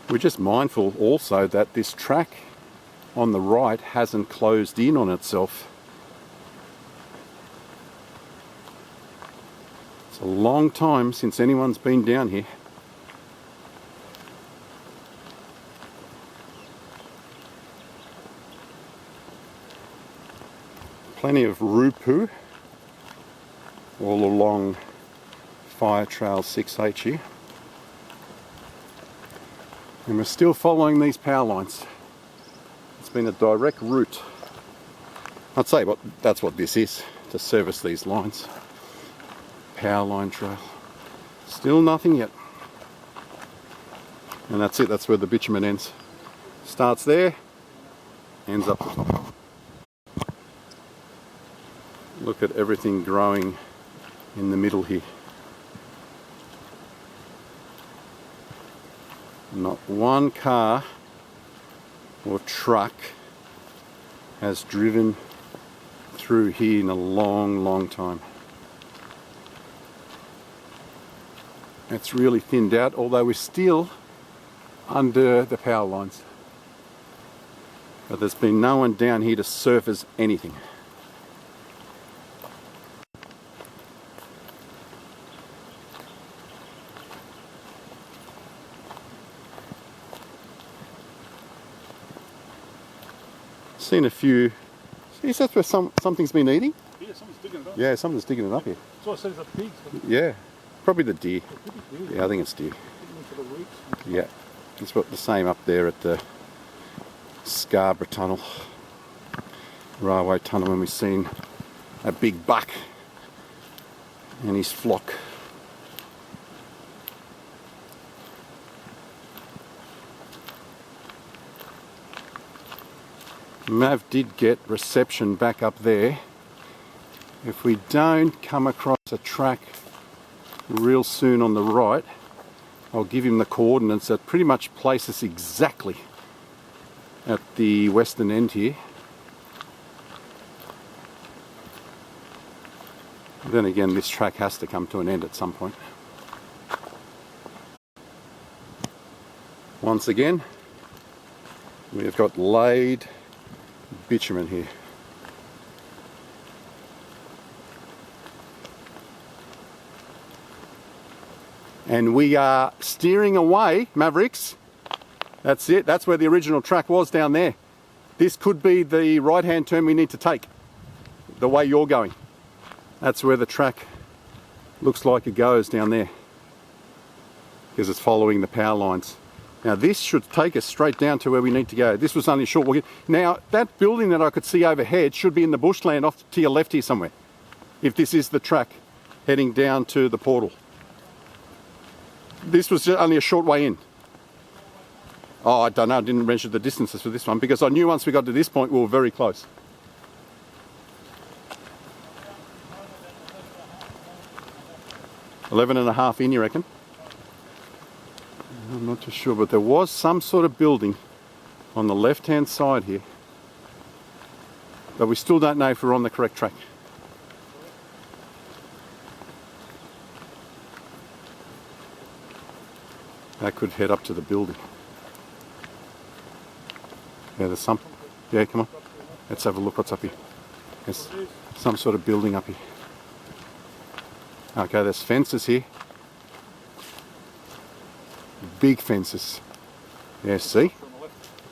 We're just mindful also that this track on the right hasn't closed in on itself. It's a long time since anyone's been down here. Plenty of rupu all along Fire Trail 6H here. And we're still following these power lines. It's been a direct route. I'd say that's what this is, to service these lines. Power line trail. Still nothing yet. And that's it, that's where the bitumen ends. Starts there, ends up the top. Look at everything growing in the middle here. Not one car or truck has driven through here in a long, long time. It's really thinned out, although we're still under the power lines. But there's been no one down here to surface anything. Seen a few. Is that where something's been eating? Yeah, someone's digging it up. Yeah, someone's digging it up here. So I said it's a pig. Yeah, probably the deer. Yeah, I think it's deer. Into the roots. Yeah, it's the same up there at the Scarborough Tunnel, railway tunnel, when we've seen a big buck and his flock. Mav did get reception back up there. If we don't come across a track real soon on the right, I'll give him the coordinates that pretty much place us exactly at the western end here. Then again, this track has to come to an end at some point. Once again, we have got laid bitumen here. And we are steering away, Mavericks. That's it, that's where the original track was, down there. This could be the right hand turn we need to take, the way you're going. That's where the track looks like it goes, down there, because it's following the power lines. Now this should take us straight down to where we need to go. This was only a short walk. Now that building that I could see overhead should be in the bushland off to your left here somewhere, if this is the track heading down to the portal. This was only a short way in. Oh, I don't know, I didn't measure the distances for this one, because I knew once we got to this point we were very close. $11.5 in, you reckon? I'm not too sure, but there was some sort of building on the left hand side here, but we still don't know if we're on the correct track. That could head up to the building. Yeah, there's some. Yeah, come on. Let's have a look what's up here. There's some sort of building up here. Okay, there's fences here. Big fences. Yeah, see?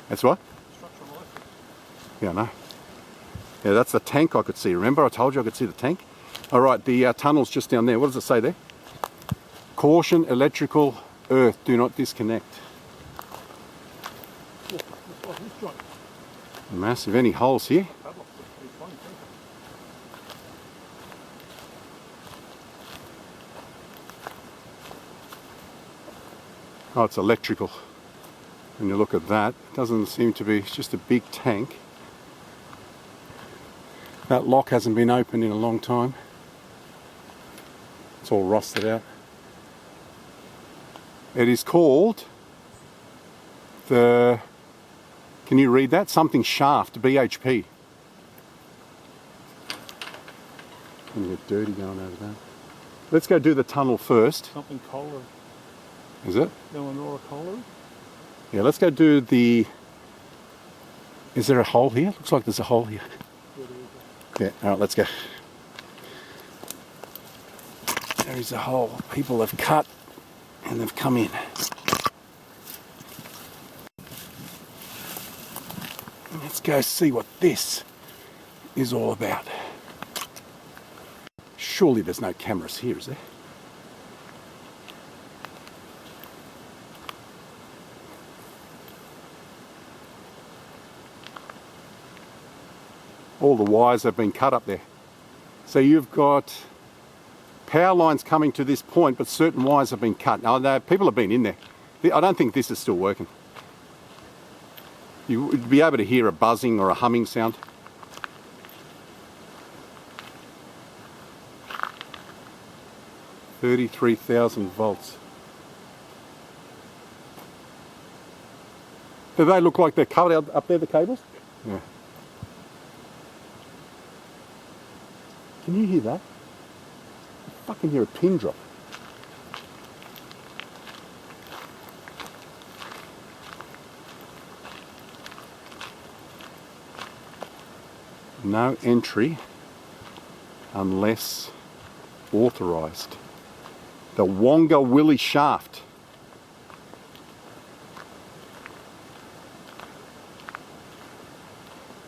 That's what? Yeah, I know. Yeah, that's the tank I could see. Remember I told you I could see the tank? All right, the tunnel's just down there. What does it say there? Caution, electrical, earth, do not disconnect. Massive. Any holes here? Oh, it's electrical. When you look at that, it doesn't seem to be, it's just a big tank. That lock hasn't been opened in a long time. It's all rusted out. It is called the, can you read that? Something shaft, BHP. Can you get dirty going over there? Let's go do the tunnel first. Something Colliery. Is it? Elouera Colliery? Yeah, let's go do the... Is there a hole here? Looks like there's a hole here. Yeah, alright, let's go. There is a hole. People have cut and they've come in. Let's go see what this is all about. Surely there's no cameras here, is there? All the wires have been cut up there. So you've got power lines coming to this point, but certain wires have been cut. Now, people have been in there. I don't think this is still working. You would be able to hear a buzzing or a humming sound. $33,000 volts. Do they look like they're covered out up there, the cables? Yeah. Can you hear that? I fucking hear a pin drop. No entry unless authorised. The Wongawilli shaft.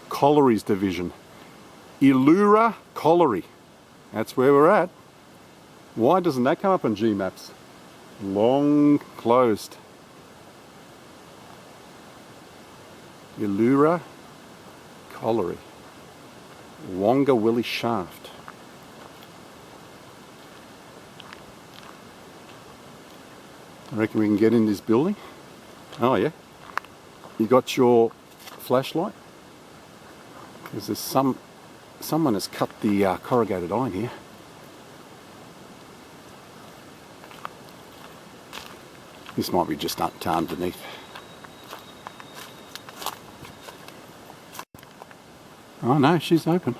Colliery's division. Elouera Colliery. That's where we're at. Why doesn't that come up on G-Maps? Long closed. Elouera Colliery. Wongawilli shaft. I reckon we can get in this building. Oh yeah. You got your flashlight? Because there's someone has cut the corrugated iron here. This might be just up to underneath. Oh no, she's open.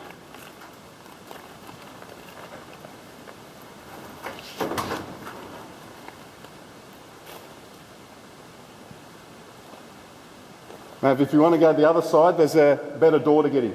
Now, if you want to go to the other side, there's a better door to get in.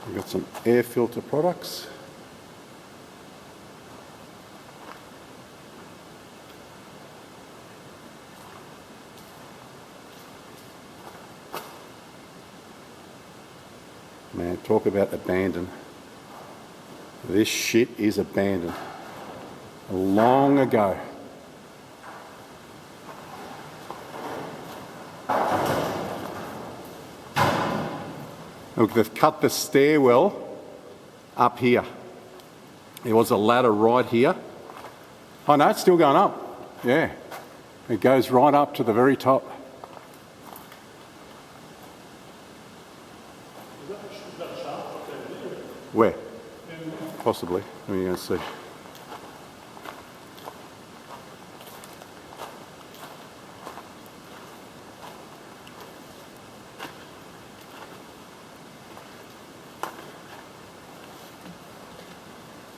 We've got some air filter products. Man, talk about abandoned. This shit is abandoned. Long ago. Look, they've cut the stairwell up here. There was a ladder right here. Oh no, it's still going up. Yeah. It goes right up to the very top. Where? Possibly. Let me go see.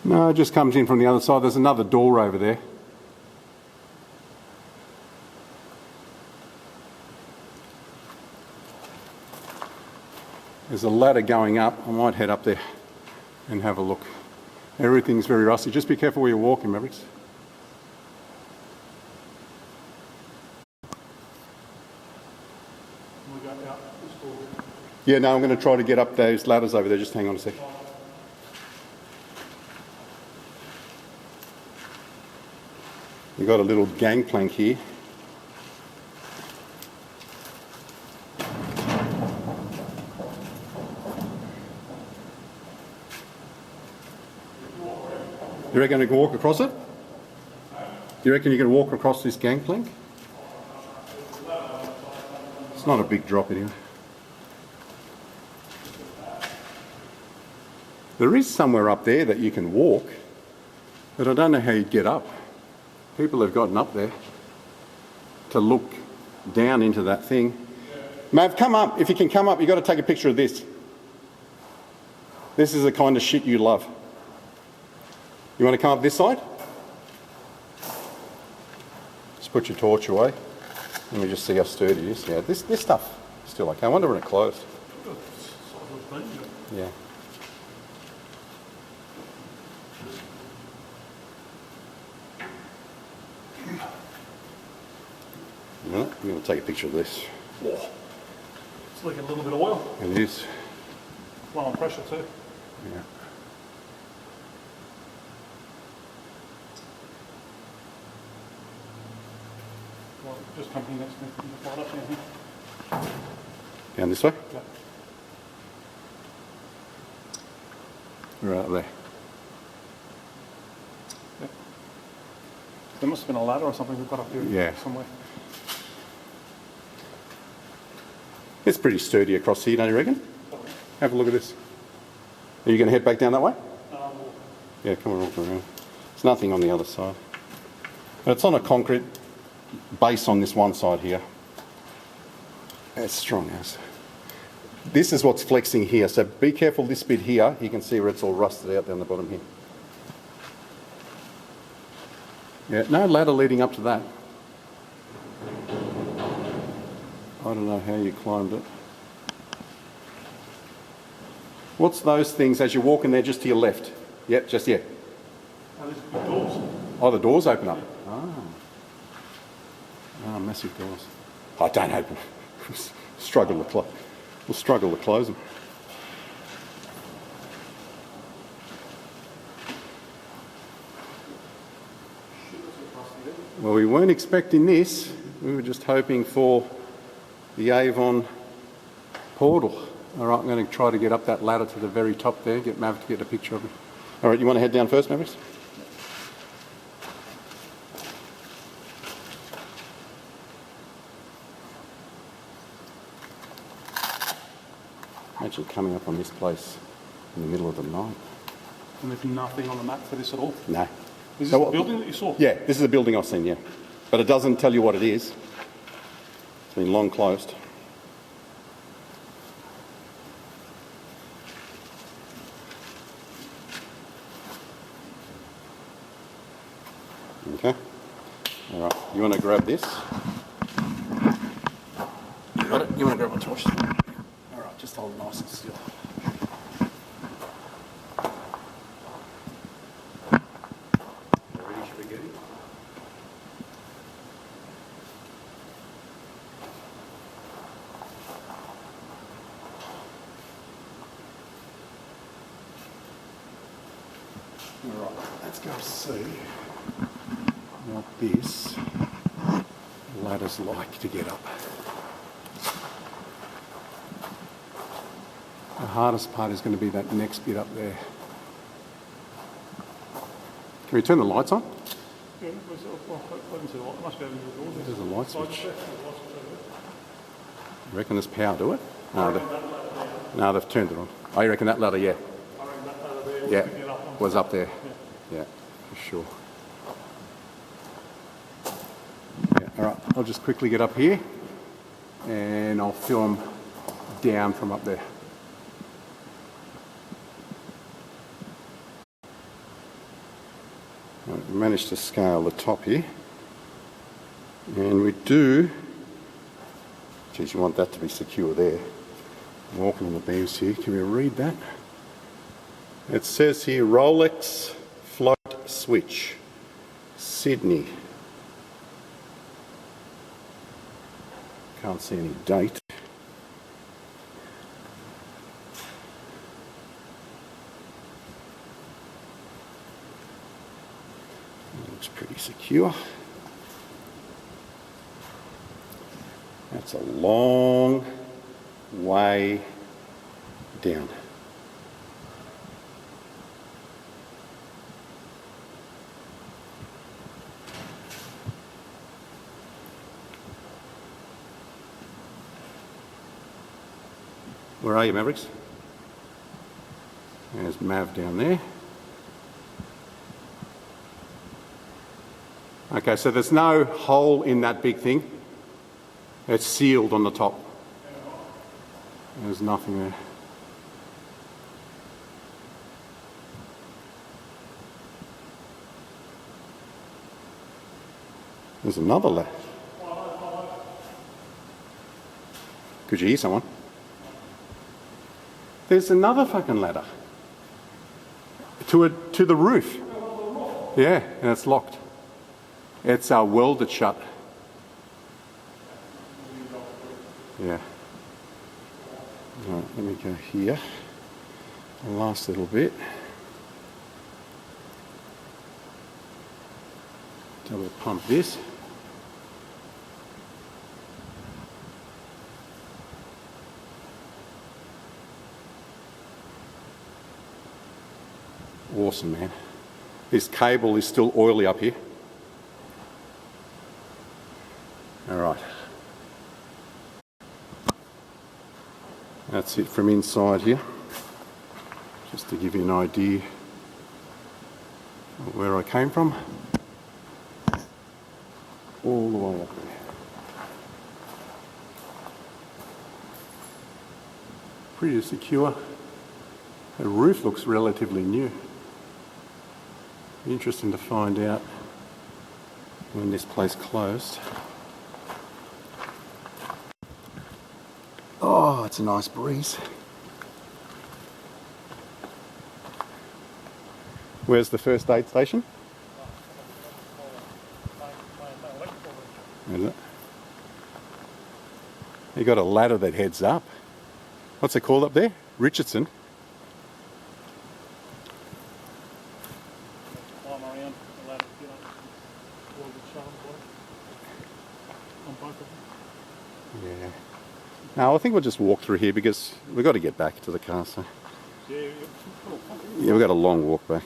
No, it just comes in from the other side. There's another door over there. There's a ladder going up. I might head up there and have a look. Everything's very rusty. Just be careful where you're walking, Mavericks. Yeah, no, I'm going to try to get up those ladders over there. Just hang on a sec. You've got a little gangplank here. You reckon you can walk across it? You reckon you can walk across this gangplank? It's not a big drop anyway. There is somewhere up there that you can walk, but I don't know how you'd get up. People have gotten up there to look down into that thing. Mav, come up. If you can come up, you've got to take a picture of this. This is the kind of shit you love. You want to come up this side? Just put your torch away. Let me just see how sturdy it is. Yeah, this stuff is still okay. I wonder when it closed. Yeah. No, I'm going to take a picture of this. Oh, it's like a little bit of oil. It is. Well, on pressure too. Yeah. Well, just company next to me. Just right up there. Down this way? Yeah. Right up there. Yeah. There must have been a ladder or something we've got up here somewhere. It's pretty sturdy across here, don't you reckon? Have a look at this. Are you going to head back down that way? Yeah, come on, walk around. There's nothing on the other side. But it's on a concrete base on this one side here. It's strong as. This is what's flexing here, so be careful this bit here. You can see where it's all rusted out down the bottom here. Yeah, no ladder leading up to that. I don't know how you climbed it. What's those things as you're walking there just to your left? Yep, just yet. Oh, there's big doors. Oh, the doors open up. Ah, massive doors. Oh, don't open. We'll struggle to close them. Well, we weren't expecting this. We were just hoping for the Avon portal. All right, I'm going to try to get up that ladder to the very top there, get Mav to get a picture of it. All right, you want to head down first, Mavericks? Imagine coming up on this place in the middle of the night. And there's nothing on the map for this at all? No. Is this the building that you saw? Yeah, this is a building I've seen, yeah. But it doesn't tell you what it is. It's been long closed. Okay. All right. You want to grab this? Got it? You want to grab my torch? All right. Just hold it nice and still. Ready? Should we get it? All right. Let's go see what this ladder's like to get up. The hardest part is going to be that next bit up there. Can we turn the lights on? Yeah, let me see the light. It must be over the doors. There's a light switch. You reckon there's power to it? No, they've turned it on. Oh, you reckon that ladder, yeah? I reckon that ladder there Was up there. Yeah, for sure. Yeah, all right, I'll just quickly get up here and I'll film down from up there. Right, we managed to scale the top here. And we do, geez, you want that to be secure there. I'm walking on the beams here. Can we read that? It says here Rolex float switch, Sydney. Can't see any date. It looks pretty secure. That's a long way down. Where are you, Mavericks? There's Mav down there. Okay, so there's no hole in that big thing. It's sealed on the top. There's nothing there. There's another ladder. Could you hear someone? There's another fucking ladder. To the roof. Yeah, and it's locked. It's welded shut. Yeah. Alright, let me go here. The last little bit. Double pump this. Awesome, man. This cable is still oily up here. Alright. That's it from inside here. Just to give you an idea of where I came from. All the way up there. Pretty secure. The roof looks relatively new. Interesting to find out when this place closed. Oh, it's a nice breeze. Where's the first aid station? Is it? You got a ladder that heads up. What's it called up there? Richardson. Yeah. No, I think we'll just walk through here because we've got to get back to the car. So. Yeah, we've got a long walk back.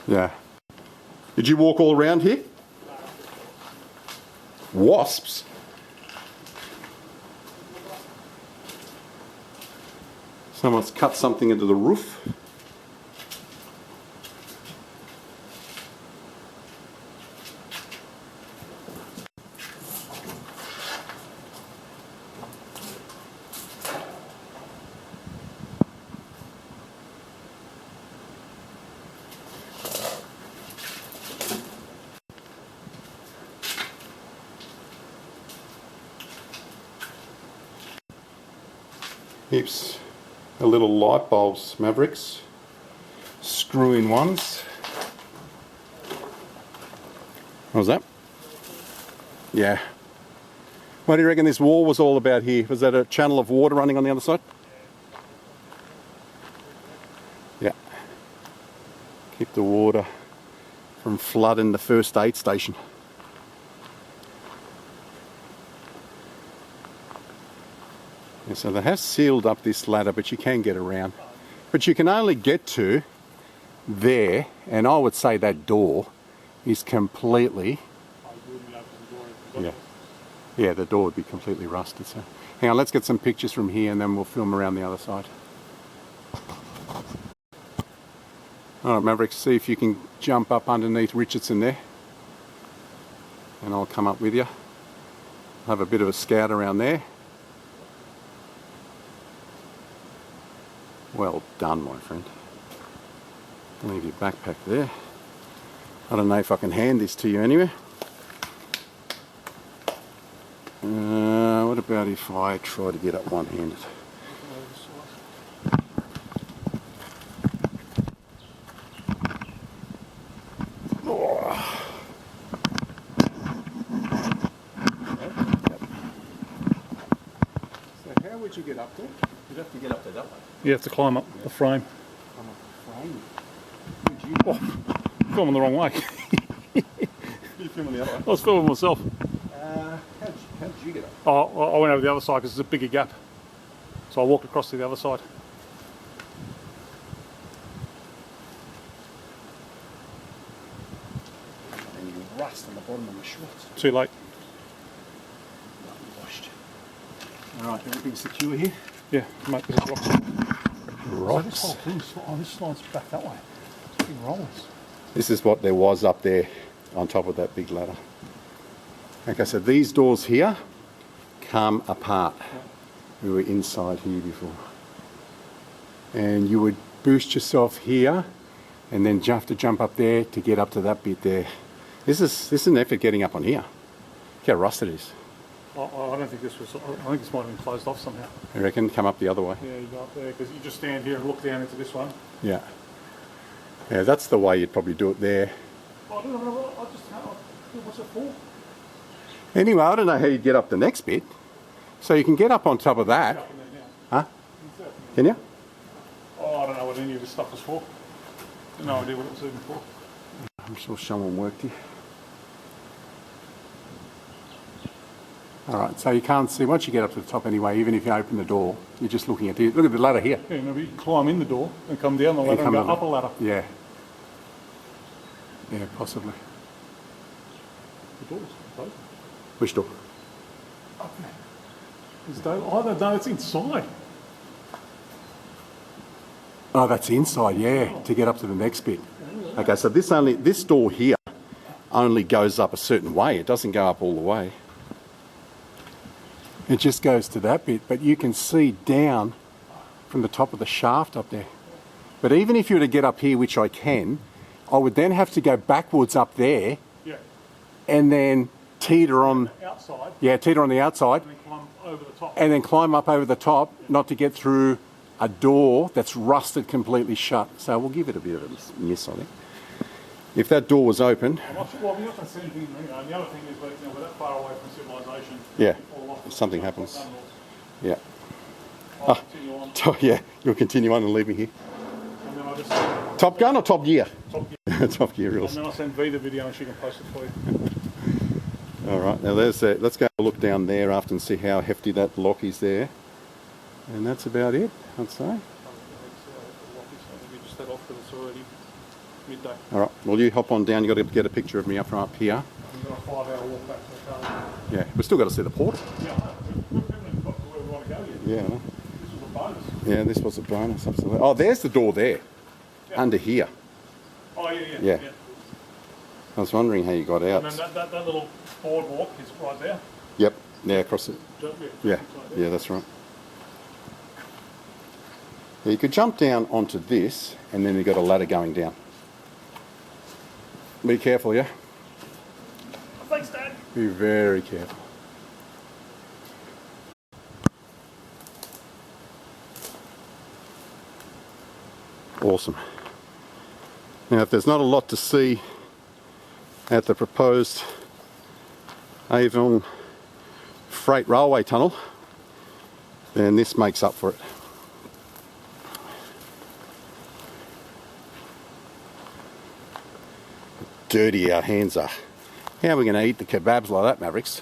Yeah. Did you walk all around here? Wasps? Someone's cut something into the roof. Heaps of little light bulbs, Mavericks. Screw-in ones. What was that? Yeah. What do you reckon this wall was all about here? Was that a channel of water running on the other side? Yeah. Keep the water from flooding the first aid station. Yeah, so they have sealed up this ladder, but you can get around. But you can only get to there, and I would say that door is completely... Yeah, the door would be completely rusted. So, hang on, let's get some pictures from here and then we'll film around the other side. Alright, Maverick, see if you can jump up underneath Richardson there. And I'll come up with you. Have a bit of a scout around there. Well done, my friend. I'll leave your backpack there. I don't know if I can hand this to you anyway. What about if I try to get up one-handed? Oh. So how would you get up there? You'd have to get up there that way. You have to climb up the frame. Climb up the frame? Would you? Oh, filming the wrong way. You filming the other way? I was filming myself. How did you get up? Oh, I went over the other side because there's a bigger gap. So I walked across to the other side. And you rust on the bottom of my shorts. Too late. Washed. Alright, everything's secure here? Yeah, mate, there's a rock. Rocks. So this whole thing, this slides back that way. It's big rollers. This is what there was up there on top of that big ladder. Okay, so these doors here come apart. We were inside here before. And you would boost yourself here and then have to jump up there to get up to that bit there. This is an effort getting up on here. Look how rusted it is. I don't think this was, I think this might have been closed off somehow. I reckon come up the other way. Yeah, you go up there because you just stand here and look down into this one. Yeah. Yeah, that's the way you'd probably do it there. I don't know, what's it for? Anyway, I don't know how you'd get up the next bit. So you can get up on top of that. Up in there Huh? now. Can you? Oh, I don't know what any of this stuff was for. No idea what it was even for. I'm sure someone worked here. Alright, so you can't see, once you get up to the top anyway, even if you open the door, you're just looking at the, look at the ladder here. Yeah, maybe you can climb in the door and come down the ladder and go up a ladder. Yeah. Yeah, possibly. The door's open. Which door? Up there. Oh, no, it's inside. Oh, that's inside, yeah, to get up to the next bit. Okay, so this door here only goes up a certain way. It doesn't go up all the way. It just goes to that bit, but you can see down from the top of the shaft up there. But even if you were to get up here, which I can, I would then have to go backwards up there, Yeah. and then teeter on. Outside. Yeah, teeter on the outside, And then climb over the top. and then climb up over the top, not to get through a door that's rusted completely shut. So we'll give it a bit of a miss, I think. If that door was open, I'm not sure, well, you're not going to see anything anyway. And the other thing is, we're that far away from civilization. yeah, Fall off. if something happens, yeah. I'll continue on. Yeah, you'll continue on and leave me here. And then I just Top Gun or Top Gear? top gear. Top Gear And rules. then I'll send V the video and she can post it for you. All right, now there's let's go look down there after and see how hefty that lock is there. And that's about it, I'd say. Maybe just head off because it's already midday. All right, well you hop on down, you've got to get a picture of me up from up here. We've got a 5-hour walk back to the car. Yeah, we've still got to see the port. Yeah, we haven't even got to where we want to go yet. Yeah, I know. This was a bonus. Yeah, this was a bonus, absolutely. Oh, there's the door there, under here. Oh, yeah. Yeah. I was wondering how you got out. And then that little boardwalk is right there. Yep, yeah, across it. Yeah, Right there. yeah, that's right. Yeah, you could jump down onto this, and then you've got a ladder going down. Be careful, yeah? Thanks, Dad. Be very careful. Awesome. Now, if there's not a lot to see at the proposed Avon freight railway tunnel, then this makes up for it. Dirty our hands are. How are we going to eat the kebabs like that, Mavericks?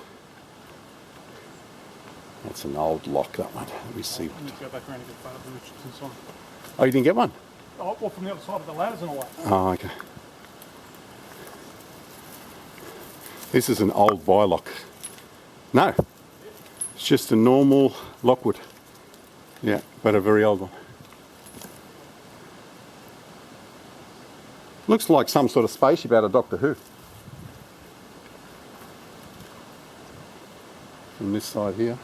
That's an old lock, that one. Let me see. I need to go back around and get part of the Richardson's on. Oh, you didn't get one? Oh, well, from the other side of the ladders and all that. Oh, okay. This is an old bylock. No, it's just a normal lockwood. Yeah, but a very old one. Looks like some sort of spaceship out of Doctor Who. From this side here.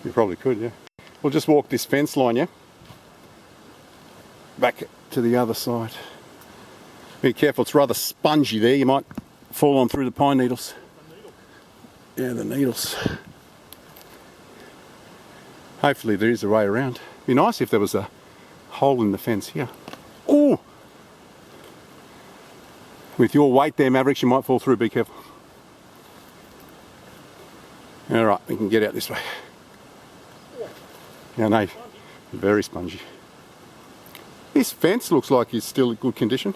You probably could, yeah. We'll just walk this fence line, yeah? Back to the other side. Be careful, it's rather spongy there. You might fall on through the pine needles. The needle. Yeah, the needles. Hopefully there is a way around. Be nice if there was a hole in the fence here. Oh! With your weight there, Mavericks, you might fall through. Be careful. All right, we can get out this way. Yeah, no, very spongy. This fence looks like it's still in good condition.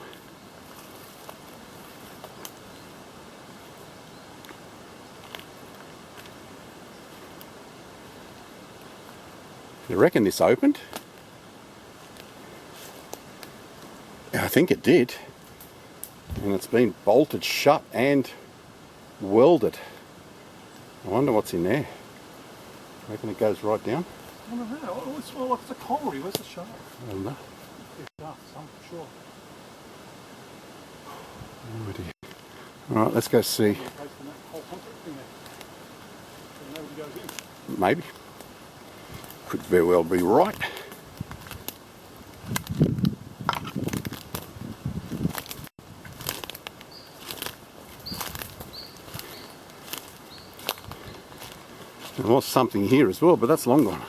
You reckon this opened? I think it did. And it's been bolted shut and welded. I wonder what's in there. I reckon it goes right down. I don't know. Oh, it's like it's a colliery. Where's the shaft? I don't know. It's shaft, I'm sure. Oh dear. Alright, let's go see. Maybe. Could very well be right. There was something here as well, but that's long gone.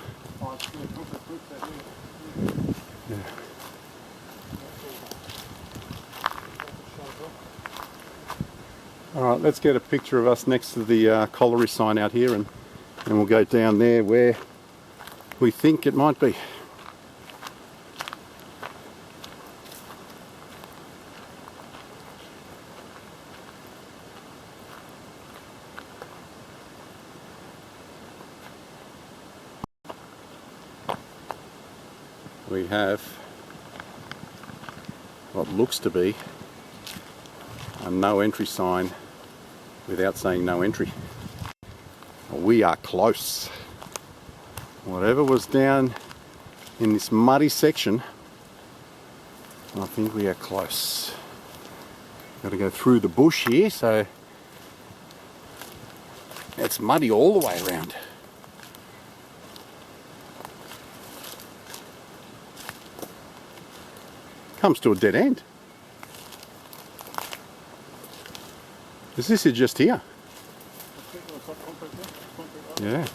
Yeah. Alright, let's get a picture of us next to the colliery sign out here, and we'll go down there where we think it might be. We have what looks to be a no entry sign without saying no entry. We are close. Whatever was down in this muddy section, I think we are close. Got to go through the bush here, so it's muddy all the way around. Comes to a dead end. Is this just here? Yeah.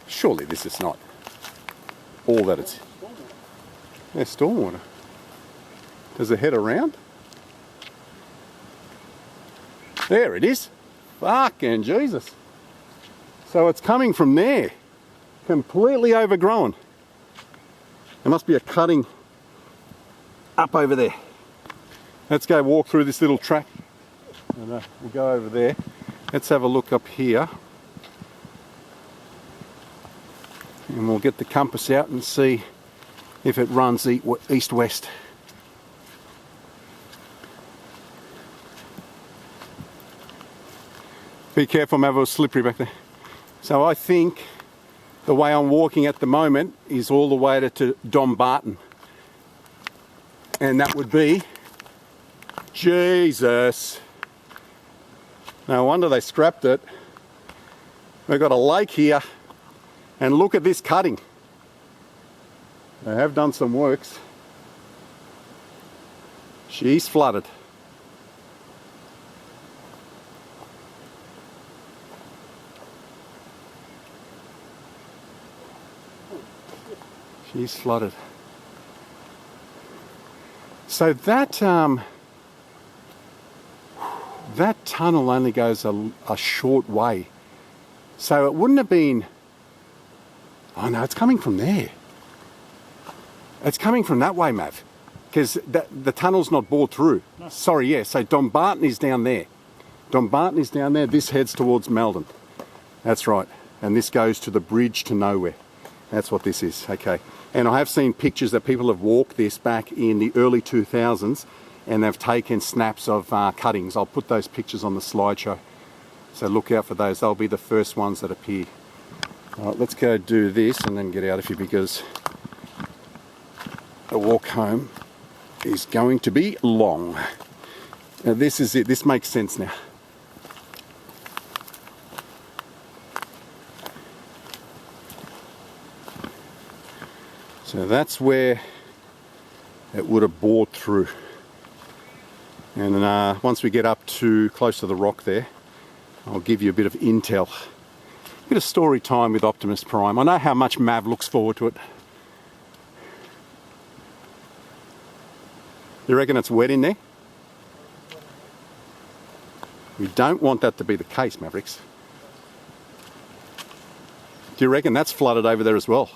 Surely this is not all that it's... Yeah, stormwater. Does it head around? There it is. Fucking Jesus. So it's coming from there. Completely overgrown. There must be a cutting up over there. Let's go walk through this little track. We'll go over there. Let's have a look up here. And we'll get the compass out and see if it runs east-west. Be careful, Mav, it was slippery back there. So I think the way I'm walking at the moment is all the way to Dumbarton. And that would be... Jesus! No wonder they scrapped it. We've got a lake here. And look at this cutting. They have done some works. She's flooded. She's flooded. So that that tunnel only goes a short way. So it wouldn't have been... Oh no, it's coming from there. It's coming from that way, Mav. Because the tunnel's not bored through. No. Sorry, yeah, so Dumbarton is down there. Dumbarton is down there, this heads towards Meldon. That's right. And this goes to the bridge to nowhere. That's what this is, okay. And I have seen pictures that people have walked this back in the early 2000s and they've taken snaps of cuttings. I'll put those pictures on the slideshow. So look out for those. They'll be the first ones that appear. All right, let's go do this and then get out of here because the walk home is going to be long. Now this is it. This makes sense now. So that's where it would have bored through. And once we get up to close to the rock there, I'll give you a bit of intel. Bit of story time with Optimus Prime. I know how much Mav looks forward to it. You reckon it's wet in there? We don't want that to be the case, Mavericks. Do you reckon that's flooded over there as well?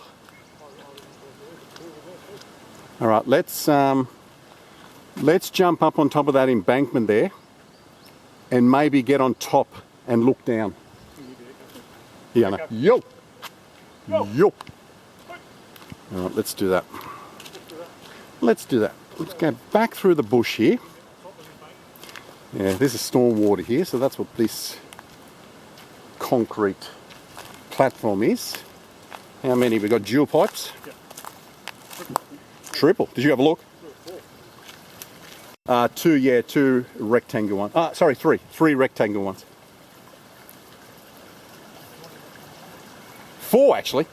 All right, let's jump up on top of that embankment there and maybe get on top and look down. Yeah, no. Yo! Yo! All right, let's do that. Let's do that. Let's go back through the bush here. Yeah, there's a storm water here, so that's what this concrete platform is. How many? We got dual pipes? Yeah. Triple. Did you have a look? Two rectangle ones. Sorry, three rectangle ones. 4 actually.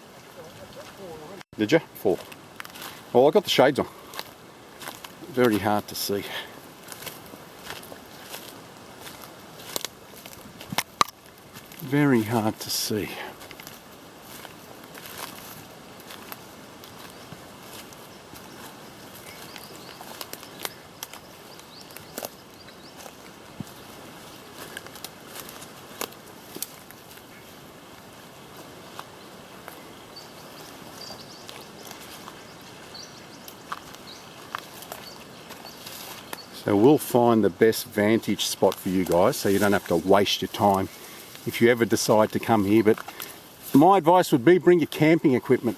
Did you? 4. Well, I got the shades on. Very hard to see. Very hard to see. So we'll find the best vantage spot for you guys so you don't have to waste your time if you ever decide to come here. But my advice would be bring your camping equipment.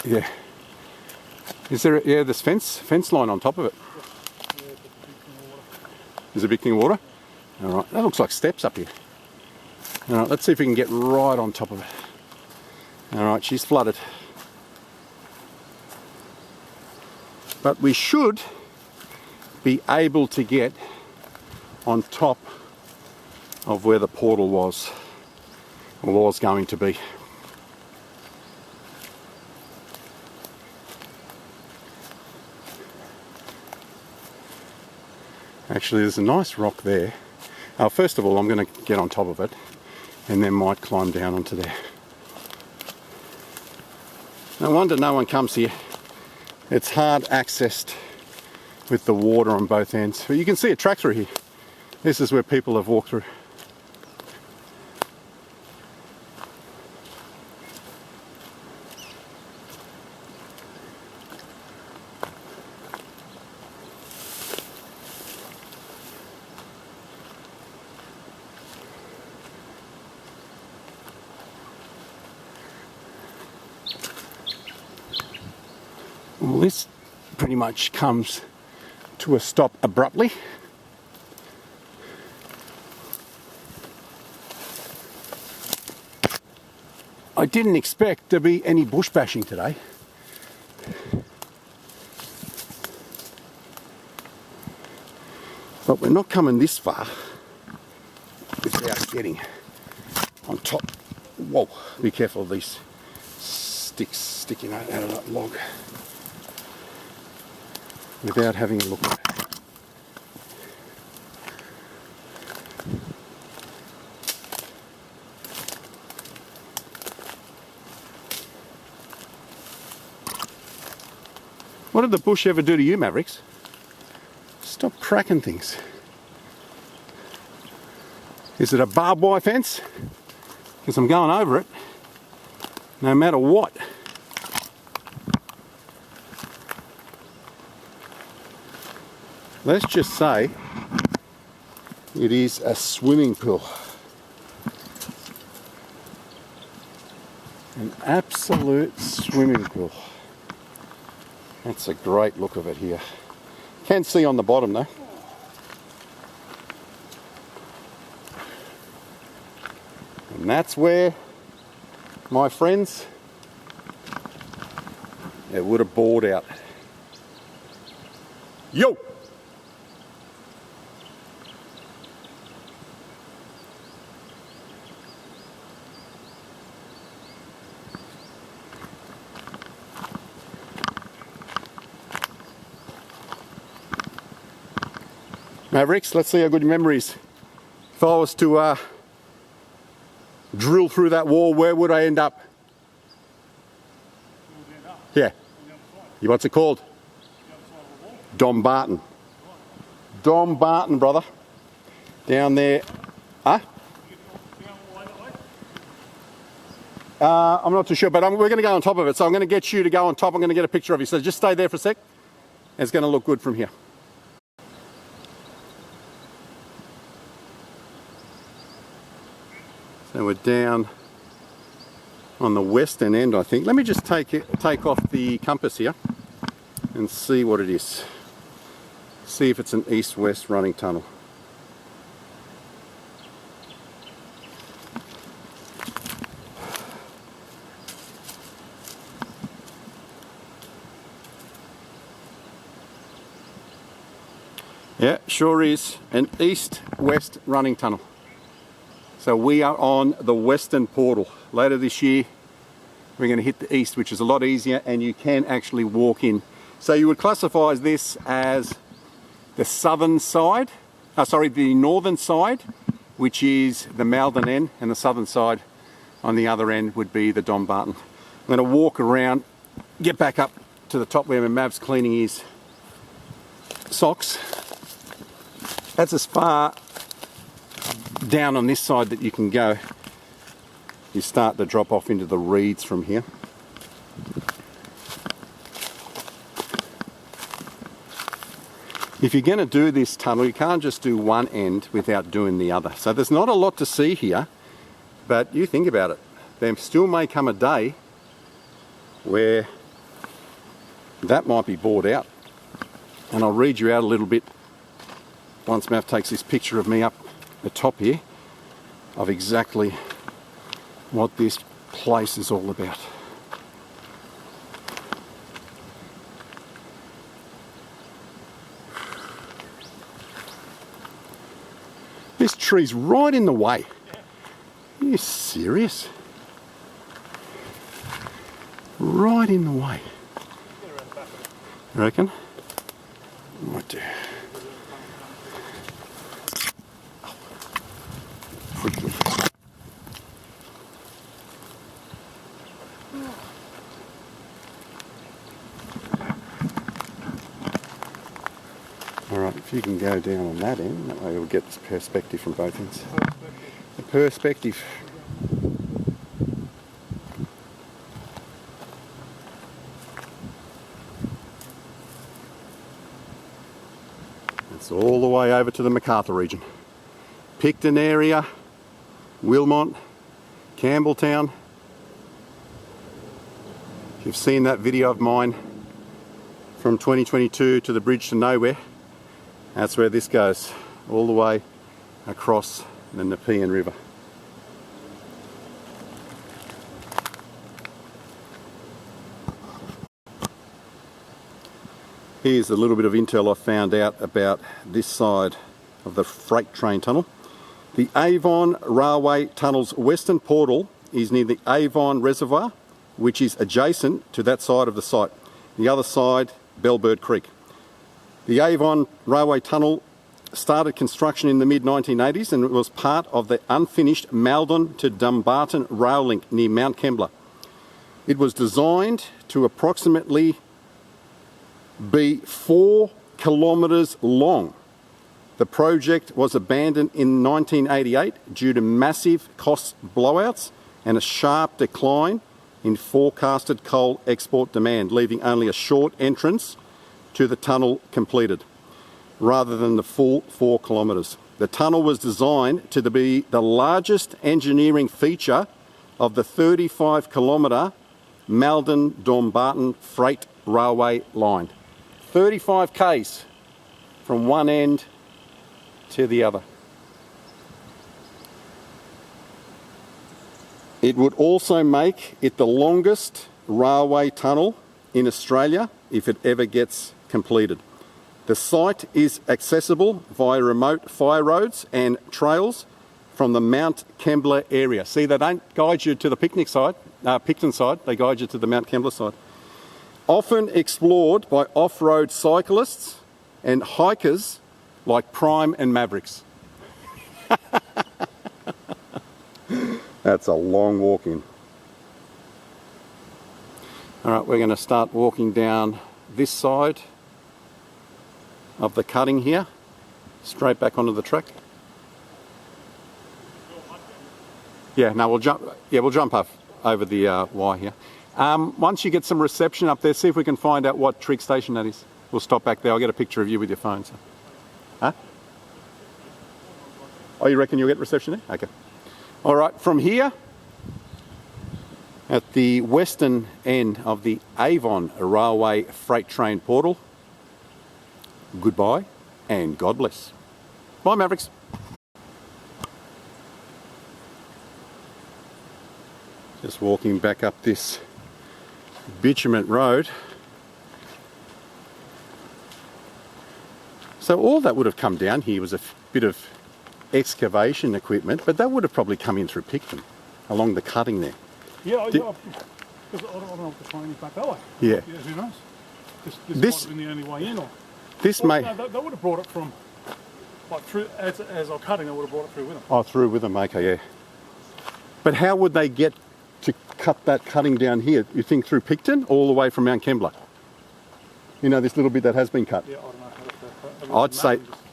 Yeah. Is there there's fence line on top of it. There's a big thing of water? Alright, that looks like steps up here. Alright, let's see if we can get right on top of it. Alright, she's flooded. But we should be able to get on top of where the portal was, or was going to be. Actually, there's a nice rock there. First of all, I'm going to get on top of it and then might climb down onto there. No wonder no one comes here. It's hard accessed with the water on both ends. But you can see a track through here. This is where people have walked through. Well, this pretty much comes to a stop abruptly. I didn't expect there to be any bush bashing today. But we're not coming this far without getting on top. Whoa, be careful of these sticks sticking out of that log. Without having a look at it. What did the bush ever do to you, Mavericks? Stop cracking things. Is it a barbed wire fence? Because I'm going over it no matter what. Let's just say it is a swimming pool. An absolute swimming pool. That's a great look of it here. Can't see on the bottom though. And that's where, my friends, it would have bored out. Yo! Mavericks, let's see how good your memory is. If I was to drill through that wall, where would I end up? Yeah. What's it called? Dumbarton. Dumbarton, brother. Down there. Huh? I'm not too sure, but we're going to go on top of it. So I'm going to get you to go on top. I'm going to get a picture of you. So just stay there for a sec. It's going to look good from here. So we're down on the western end, I think. Let me just take off the compass here and see what it is. See if it's an east-west running tunnel. Yeah, sure is an east-west running tunnel. So we are on the western portal. Later this year, we're going to hit the east, which is a lot easier, and you can actually walk in. So you would classify this as the southern side, the northern side, which is the Malden end, and the southern side on the other end would be the Dumbarton. I'm going to walk around, get back up to the top where Mav's cleaning his socks. That's as far down on this side that you can go. You start to drop off into the reeds from here. If you're going to do this tunnel, you can't just do one end without doing the other. So there's not a lot to see here, but you think about it. There still may come a day where that might be bored out. And I'll read you out a little bit once Mav takes this picture of me up the top here of exactly what this place is all about. This tree's right in the way. Are you serious? Right in the way. You reckon? Might do. Quickly. Alright, if you can go down on that end, that way you'll get this perspective from both ends. The perspective. It's all the way over to the MacArthur region. Picton area, Wilmot, Campbelltown. If you've seen that video of mine from 2022 to the bridge to nowhere, that's where this goes, all the way across the Nepean River. Here's a little bit of intel I found out about this side of the freight train tunnel. The Avon Railway Tunnel's western portal is near the Avon Reservoir, which is adjacent to that side of the site. The other side, Bellbird Creek. The Avon Railway Tunnel started construction in the mid-1980s and it was part of the unfinished Malden to Dumbarton rail link near Mount Kembla. It was designed to approximately be 4 kilometres long. The project was abandoned in 1988 due to massive cost blowouts and a sharp decline in forecasted coal export demand, leaving only a short entrance to the tunnel completed, rather than the full 4 kilometres. The tunnel was designed to be the largest engineering feature of the 35-kilometre Malden-Dumbarton freight railway line. 35 k's from one end to the other. It would also make it the longest railway tunnel in Australia if it ever gets completed. The site is accessible via remote fire roads and trails from the Mount Kembla area. See, they don't guide you to the Picton side, they guide you to the Mount Kembla side. Often explored by off-road cyclists and hikers like Prime and Mavericks. That's a long walk in. Alright, we're going to start walking down this side of the cutting here, straight back onto the track. Yeah, no, we'll jump up over the Y here. Once you get some reception up there, see if we can find out what Trig station that is. We'll stop back there. I'll get a picture of you with your phone. So. Huh? Oh, you reckon you'll get reception there? Okay. All right, from here, at the western end of the Avon railway freight train portal, goodbye and God bless. Bye, Mavericks. Just walking back up this bitumen road. So all that would have come down here was a bit of excavation equipment, but that would have probably come in through Picton, along the cutting there. Yeah, because I don't know if the train is back that way. Yeah. Who knows? This might have been the only way in, or this may. No, they would have brought it from, like through as they're cutting. They would have brought it through with them. Oh, through with them. Okay, yeah. But how would they get to cut that cutting down here? You think through Picton, all the way from Mount Kembla? You know, this little bit that has been cut. Yeah, I don't know.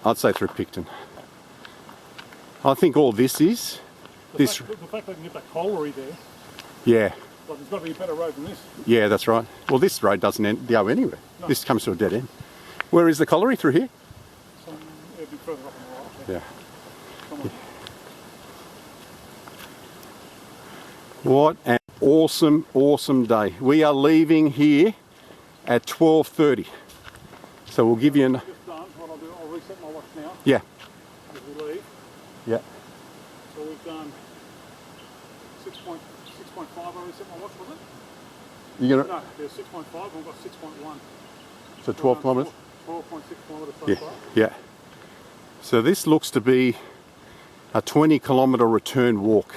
I'd say through Picton. I think all this is the fact they can get that colliery there. Yeah. Like, there's got to be a better road than this. Yeah, that's right. Well, this road doesn't go anywhere. No. This comes to a dead end. Where is the colliery? Through here? It'd be further up on the right. Yeah. What an awesome, awesome day. We are leaving here at 12:30. So we'll give you an... Just done. What I'll do, I'll reset my watch now. Yeah. As we leave. Yeah. So we've done 6.5. I reset my watch, was it? You're gonna... No, there's 6.5. We've got 6.1. So 12 kilometres? 12.6 kilometres so yeah. far. Yeah. So this looks to be a 20-kilometre return walk.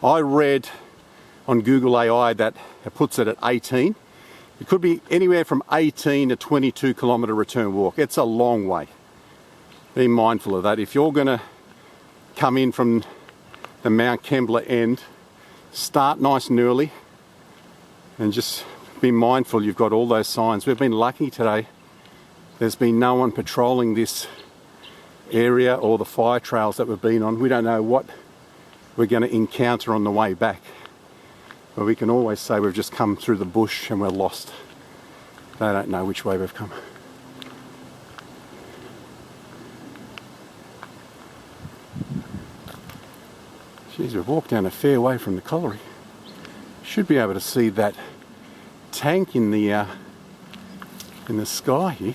I read on Google AI that it puts it at 18. It could be anywhere from 18 to 22-kilometre return walk. It's a long way. Be mindful of that. If you're going to come in from the Mount Kembla end, start nice and early and just be mindful you've got all those signs. We've been lucky today. There's been no one patrolling this area or the fire trails that we've been on. We don't know what we're going to encounter on the way back. But we can always say we've just come through the bush and we're lost. They don't know which way we've come. Geez, we've walked down a fair way from the colliery. Should be able to see that tank in the sky here.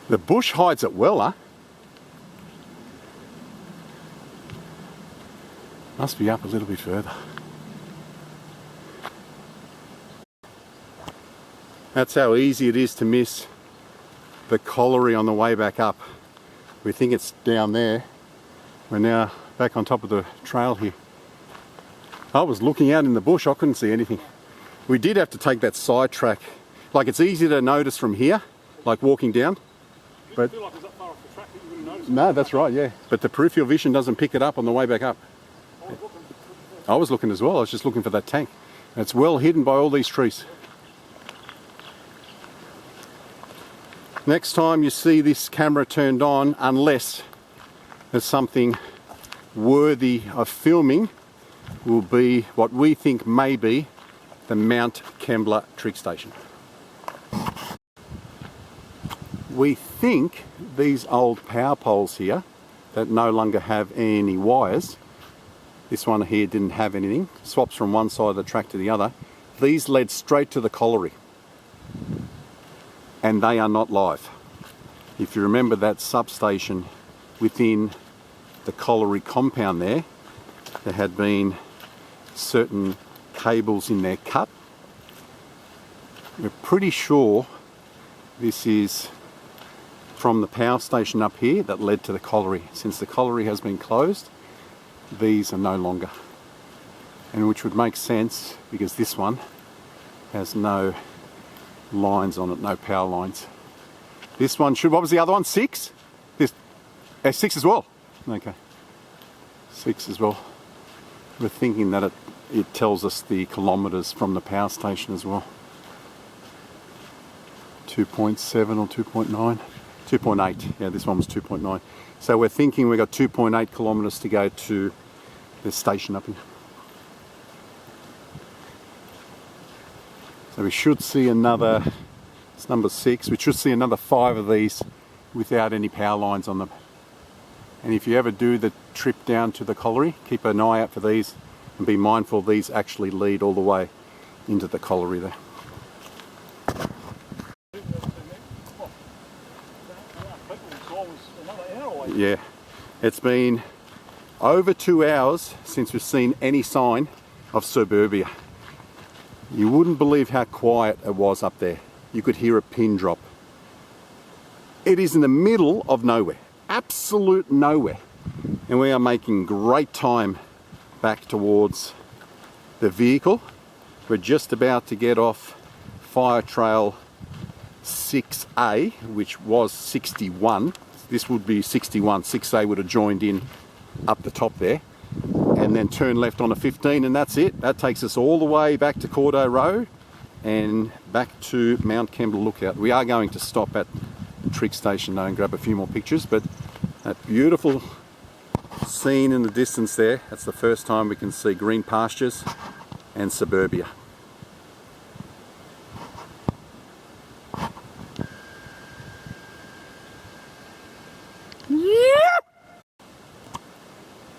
The bush hides it well, huh? Must be up a little bit further. That's how easy it is to miss the colliery on the way back up. We think it's down there. We're now back on top of the trail here. I was looking out in the bush, I couldn't see anything. We did have to take that side track. Like, it's easy to notice from here, like walking down. But feel like it's that far off the track that you wouldn't notice. No, that's right, yeah. But the peripheral vision doesn't pick it up on the way back up. I was looking as well. I was just looking for that tank. And it's well hidden by all these trees. Next time you see this camera turned on, unless there's something worthy of filming, will be what we think may be the Mount Kembla Trig station. We think these old power poles here that no longer have any wires, this one here didn't have anything, swaps from one side of the track to the other, these led straight to the colliery. And they are not live. If you remember that substation within the colliery compound there had been certain cables in there cut. We're pretty sure this is from the power station up here that led to the colliery. Since the colliery has been closed, these are no longer. And which would make sense because this one has no lines on it, no power lines. This one should, what was the other one? 6? This, 6 as well. Okay. 6 as well. We're thinking that it tells us the kilometres from the power station as well. 2.7 or 2.9? 2.8. Yeah, this one was 2.9. So we're thinking we've got 2.8 kilometres to go to the station up here. So we should see another, it's number 6, we should see another 5 of these without any power lines on them. And if you ever do the trip down to the colliery, keep an eye out for these and be mindful these actually lead all the way into the colliery there. Yeah, it's been over 2 hours since we've seen any sign of suburbia. You wouldn't believe how quiet it was up there. You could hear a pin drop. It is in the middle of nowhere, absolute nowhere. And we are making great time back towards the vehicle. We're just about to get off Fire Trail 6A, which was 61. This would be 61. 6A would have joined in up the top there. And then turn left on a 15, and that's it. That takes us all the way back to Cordo Road and back to Mount Kembla Lookout. We are going to stop at the Trig station though and grab a few more pictures, but that beautiful scene in the distance there, that's the first time we can see green pastures and suburbia.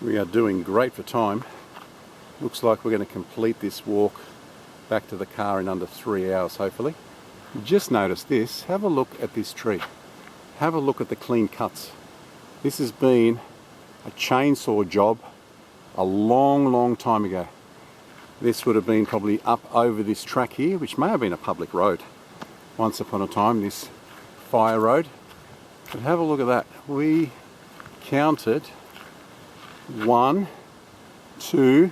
We are doing great for time. Looks like we're going to complete this walk back to the car in under 3 hours, hopefully. Just noticed this. Have a look at this tree. Have a look at the clean cuts. This has been a chainsaw job a long time ago. This would have been probably up over this track here, which may have been a public road once upon a time, this fire road. But have a look at that. We counted 1, 2,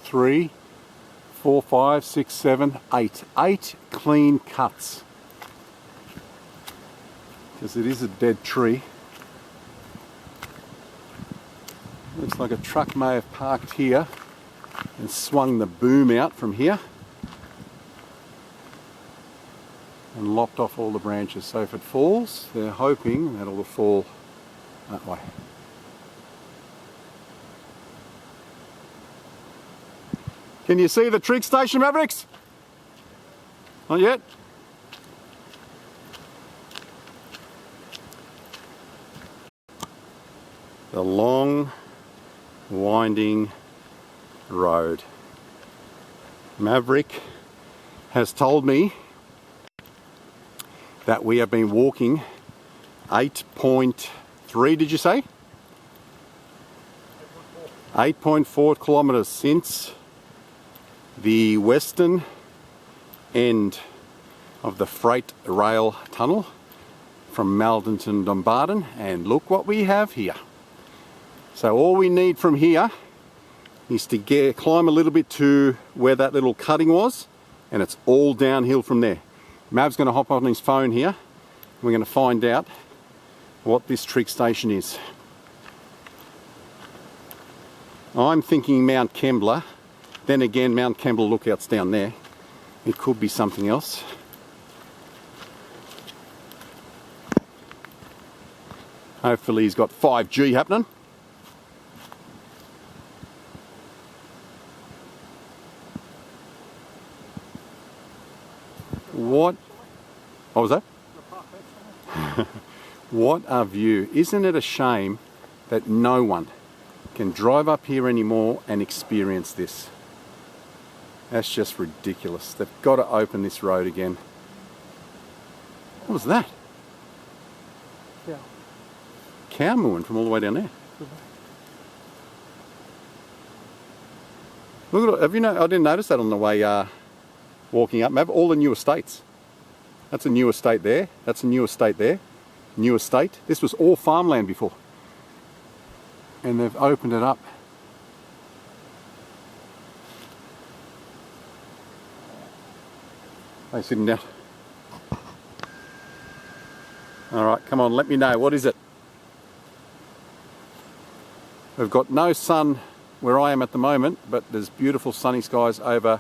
3, 4, 5, 6, 7, 8. 8 clean cuts. Because it is a dead tree. Looks like a truck may have parked here and swung the boom out from here and lopped off all the branches. So if it falls, they're hoping that it will fall that way. Can you see the Trig station, Mavericks? Not yet? The long, winding road. Maverick has told me that we have been walking 8.3, did you say? 8.4 kilometres since the western end of the freight rail tunnel from Malden to Dumbarton, and look what we have here. So all we need from here is to climb a little bit to where that little cutting was, and it's all downhill from there. Mav's going to hop on his phone here and we're going to find out what this Trig station is. I'm thinking Mount Kembla. Then again, Mount Kembla Lookout's down there. It could be something else. Hopefully he's got 5G happening. What was that? What a view. Isn't it a shame that no one can drive up here anymore and experience this? That's just ridiculous. They've got to open this road again. What was that? Yeah. Cow mooing from all the way down there. Look at it. I didn't notice that on the way walking up. Map all the new estates. That's a new estate there. That's a new estate there. New estate. This was all farmland before. And they've opened it up. Hey, sitting down. All right, come on, let me know. What is it? We've got no sun where I am at the moment, but there's beautiful sunny skies over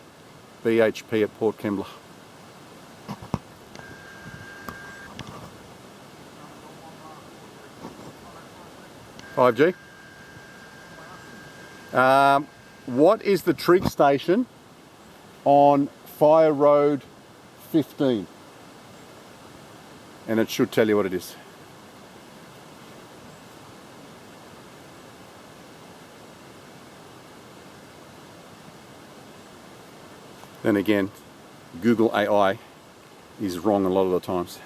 BHP at Port Kembla. (5G). What is the Trig station on Fire Road 15? And it should tell you what it is. Then again, Google AI is wrong a lot of the times.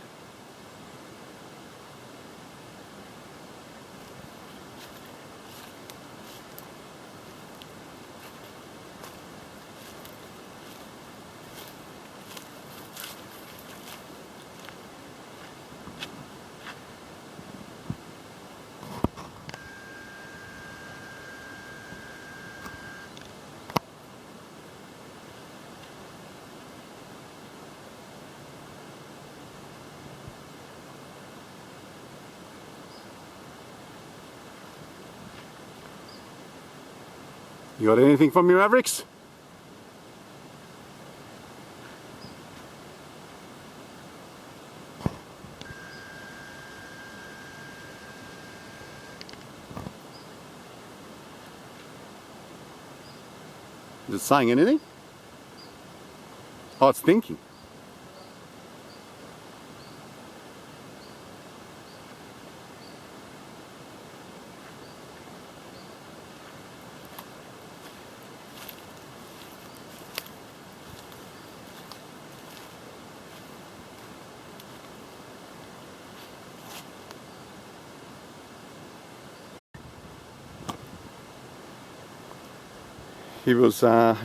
You got anything from your Mavericks? Is it saying anything? Oh, it's thinking. He was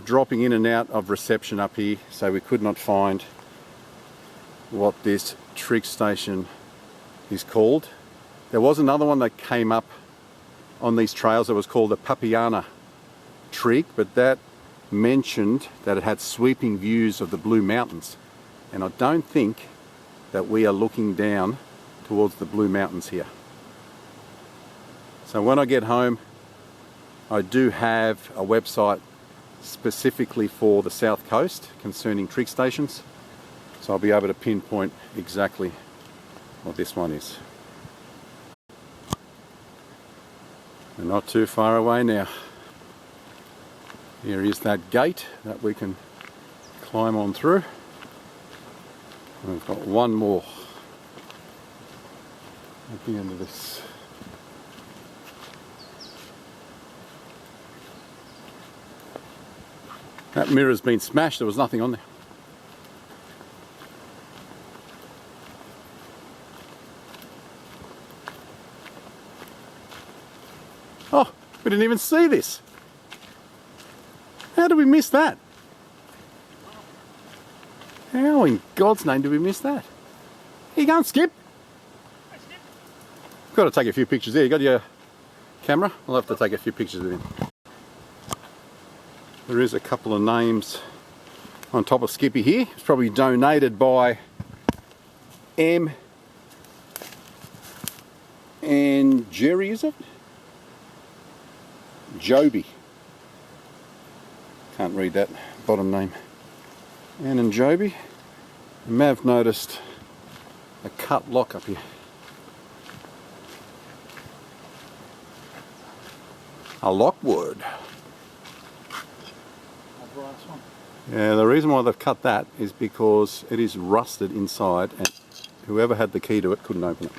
dropping in and out of reception up here, so we could not find what this Trig station is called. There was another one that came up on these trails that was called the Papiana Trig, but that mentioned that it had sweeping views of the Blue Mountains. And I don't think that we are looking down towards the Blue Mountains here. So when I get home, I do have a website specifically for the south coast concerning Trig stations, so I'll be able to pinpoint exactly what this one is. We're not too far away now. Here is that gate that we can climb on through. And we've got one more at the end of this. That mirror's been smashed, there was nothing on there. Oh, we didn't even see this. How did we miss that? How in God's name did we miss that? Here you go, Skip. Got to take a few pictures there. You got your camera? I'll have to take a few pictures with him. There is a couple of names on top of Skippy here. It's probably donated by M and Jerry, is it? Joby. Can't read that bottom name. Ann and Joby. You may have noticed a cut lock up here. A lockwood. Yeah, the reason why they've cut that is because it is rusted inside and whoever had the key to it couldn't open it.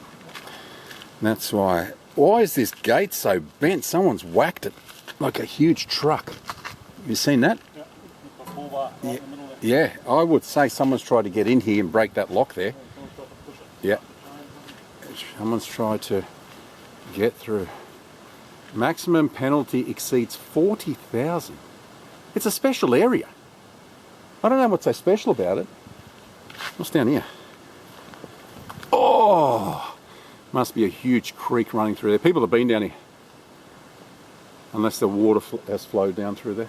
And that's why. Why is this gate so bent? Someone's whacked it like a huge truck. Have you seen that? Yeah, yeah, I would say someone's tried to get in here and break that lock there. Yeah, someone's tried to get through. Maximum penalty exceeds 40,000. It's a special area. I don't know what's so special about it. What's down here? Oh, must be a huge creek running through there. People have been down here. Unless the water has flowed down through there.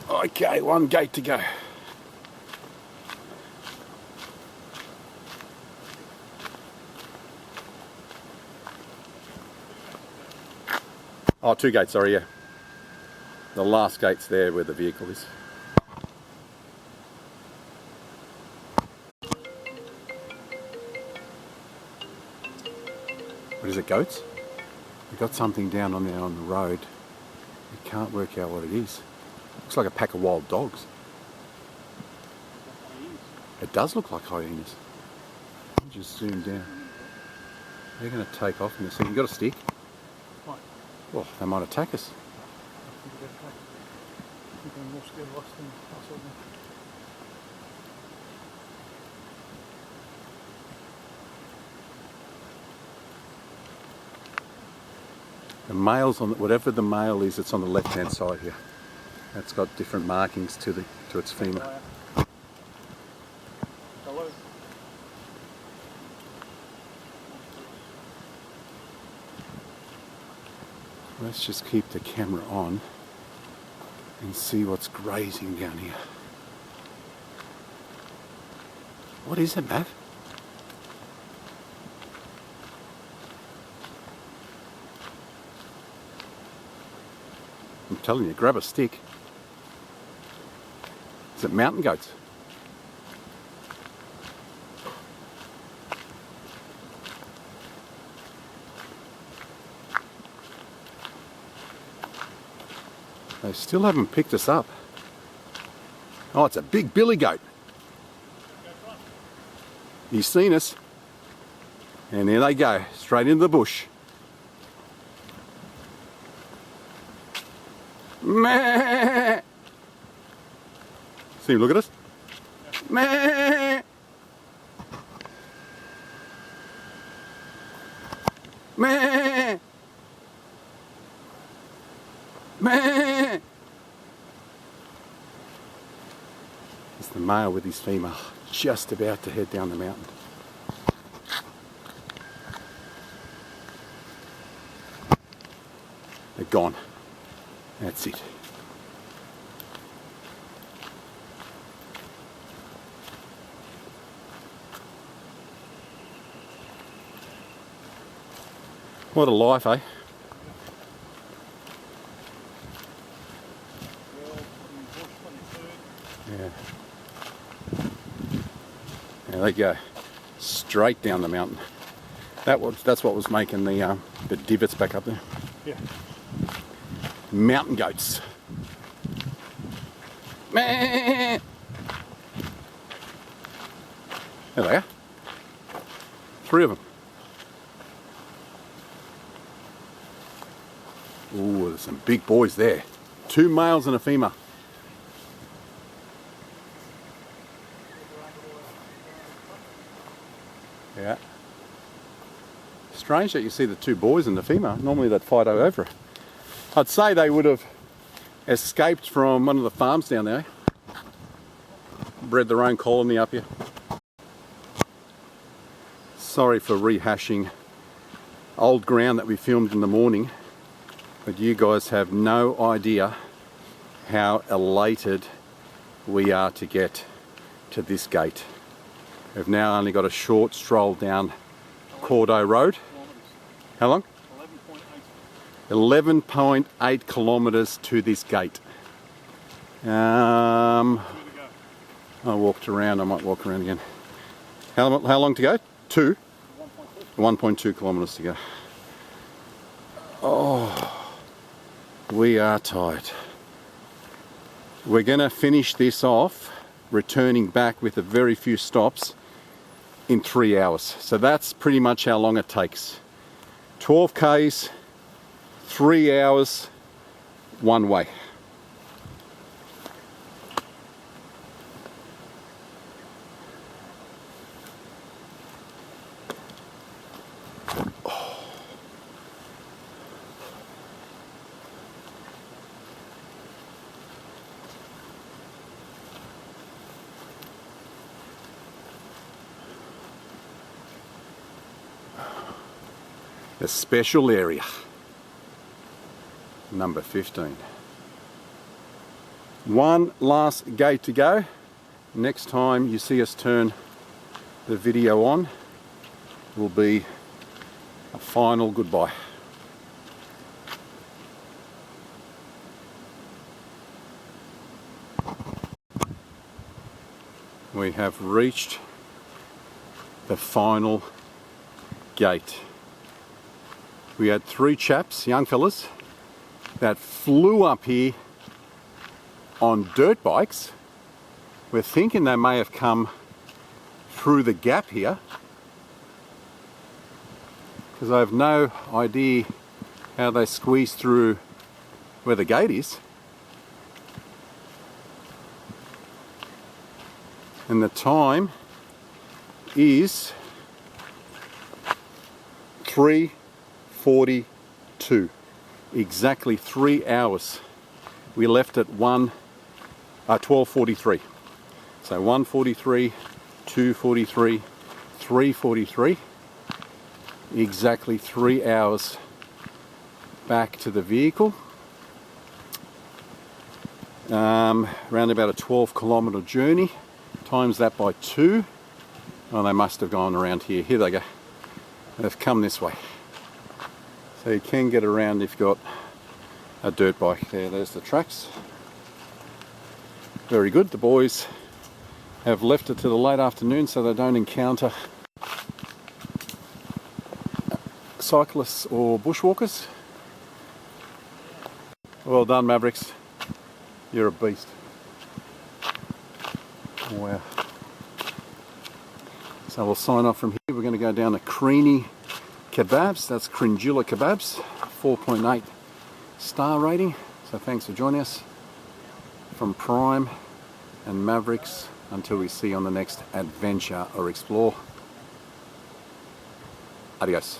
Okay, one gate to go. Oh, 2 gates, sorry, yeah. The last gate's there where the vehicle is. What is it, goats? We've got something down on there on the road. We can't work out what it is. Looks like a pack of wild dogs. It does look like hyenas. Just zoom down. They're going to take off in a second. You got a stick? What? Well, they might attack us. I think I'm more scared of us than us, aren't they? The male's on whatever the male is. It's on the left-hand side here. It's got different markings to its femur. Hello. Let's just keep the camera on and see what's grazing down here. What is it, Matt? I'm telling you, grab a stick. Is it mountain goats? They still haven't picked us up. Oh, it's a big billy goat. He's seen us. And there they go, straight into the bush. Meh. See him look at us? Meh. Meh. Meh. It's the male with his female just about to head down the mountain. They're gone. That's it. What a life, eh? Yeah. There they go. Straight down the mountain. That's what was making the divots back up there. Yeah. Mountain goats. Meh. There they are. 3 of them. Ooh, there's some big boys there. 2 males and a female. Yeah. Strange that you see the 2 boys and the female. Normally they'd fight over it. I'd say they would have escaped from one of the farms down there. Bred their own colony up here. Sorry for rehashing old ground that we filmed in the morning, but you guys have no idea how elated we are to get to this gate. We've now only got a short stroll down Cordo Road. How long? 11.8 kilometres to this gate. I walked around, I might walk around again. How long to go? 2? 1.2 kilometres to go. Oh, we are tired. We're going to finish this off, returning back with a very few stops in 3 hours. So that's pretty much how long it takes. 12 Ks, 3 hours, one way. A special area. Number 15. One last gate to go. Next time you see us turn the video on will be a final goodbye. We have reached the final gate. We had 3 chaps, young fellas, that flew up here on dirt bikes. We're thinking they may have come through the gap here, because I have no idea how they squeezed through where the gate is. And the time is 3:42. Exactly 3 hours. We left at 12:43. So 1:43, 2:43, 3:43. Exactly 3 hours back to the vehicle. Around about a 12-kilometre journey. Times that by 2. Oh, they must have gone around here. Here they go. They've come this way. So you can get around if you've got a dirt bike. There's the tracks. Very good. The boys have left it to the late afternoon so they don't encounter cyclists or bushwalkers. Well done, Mavericks. You're a beast. Wow. So we'll sign off from here. We're going to go down to Creamy Kebabs. That's Cringula Kebabs. 4.8 star rating. So thanks for joining us from Prime and Mavericks. Until we see you on the next adventure or explore. Adios.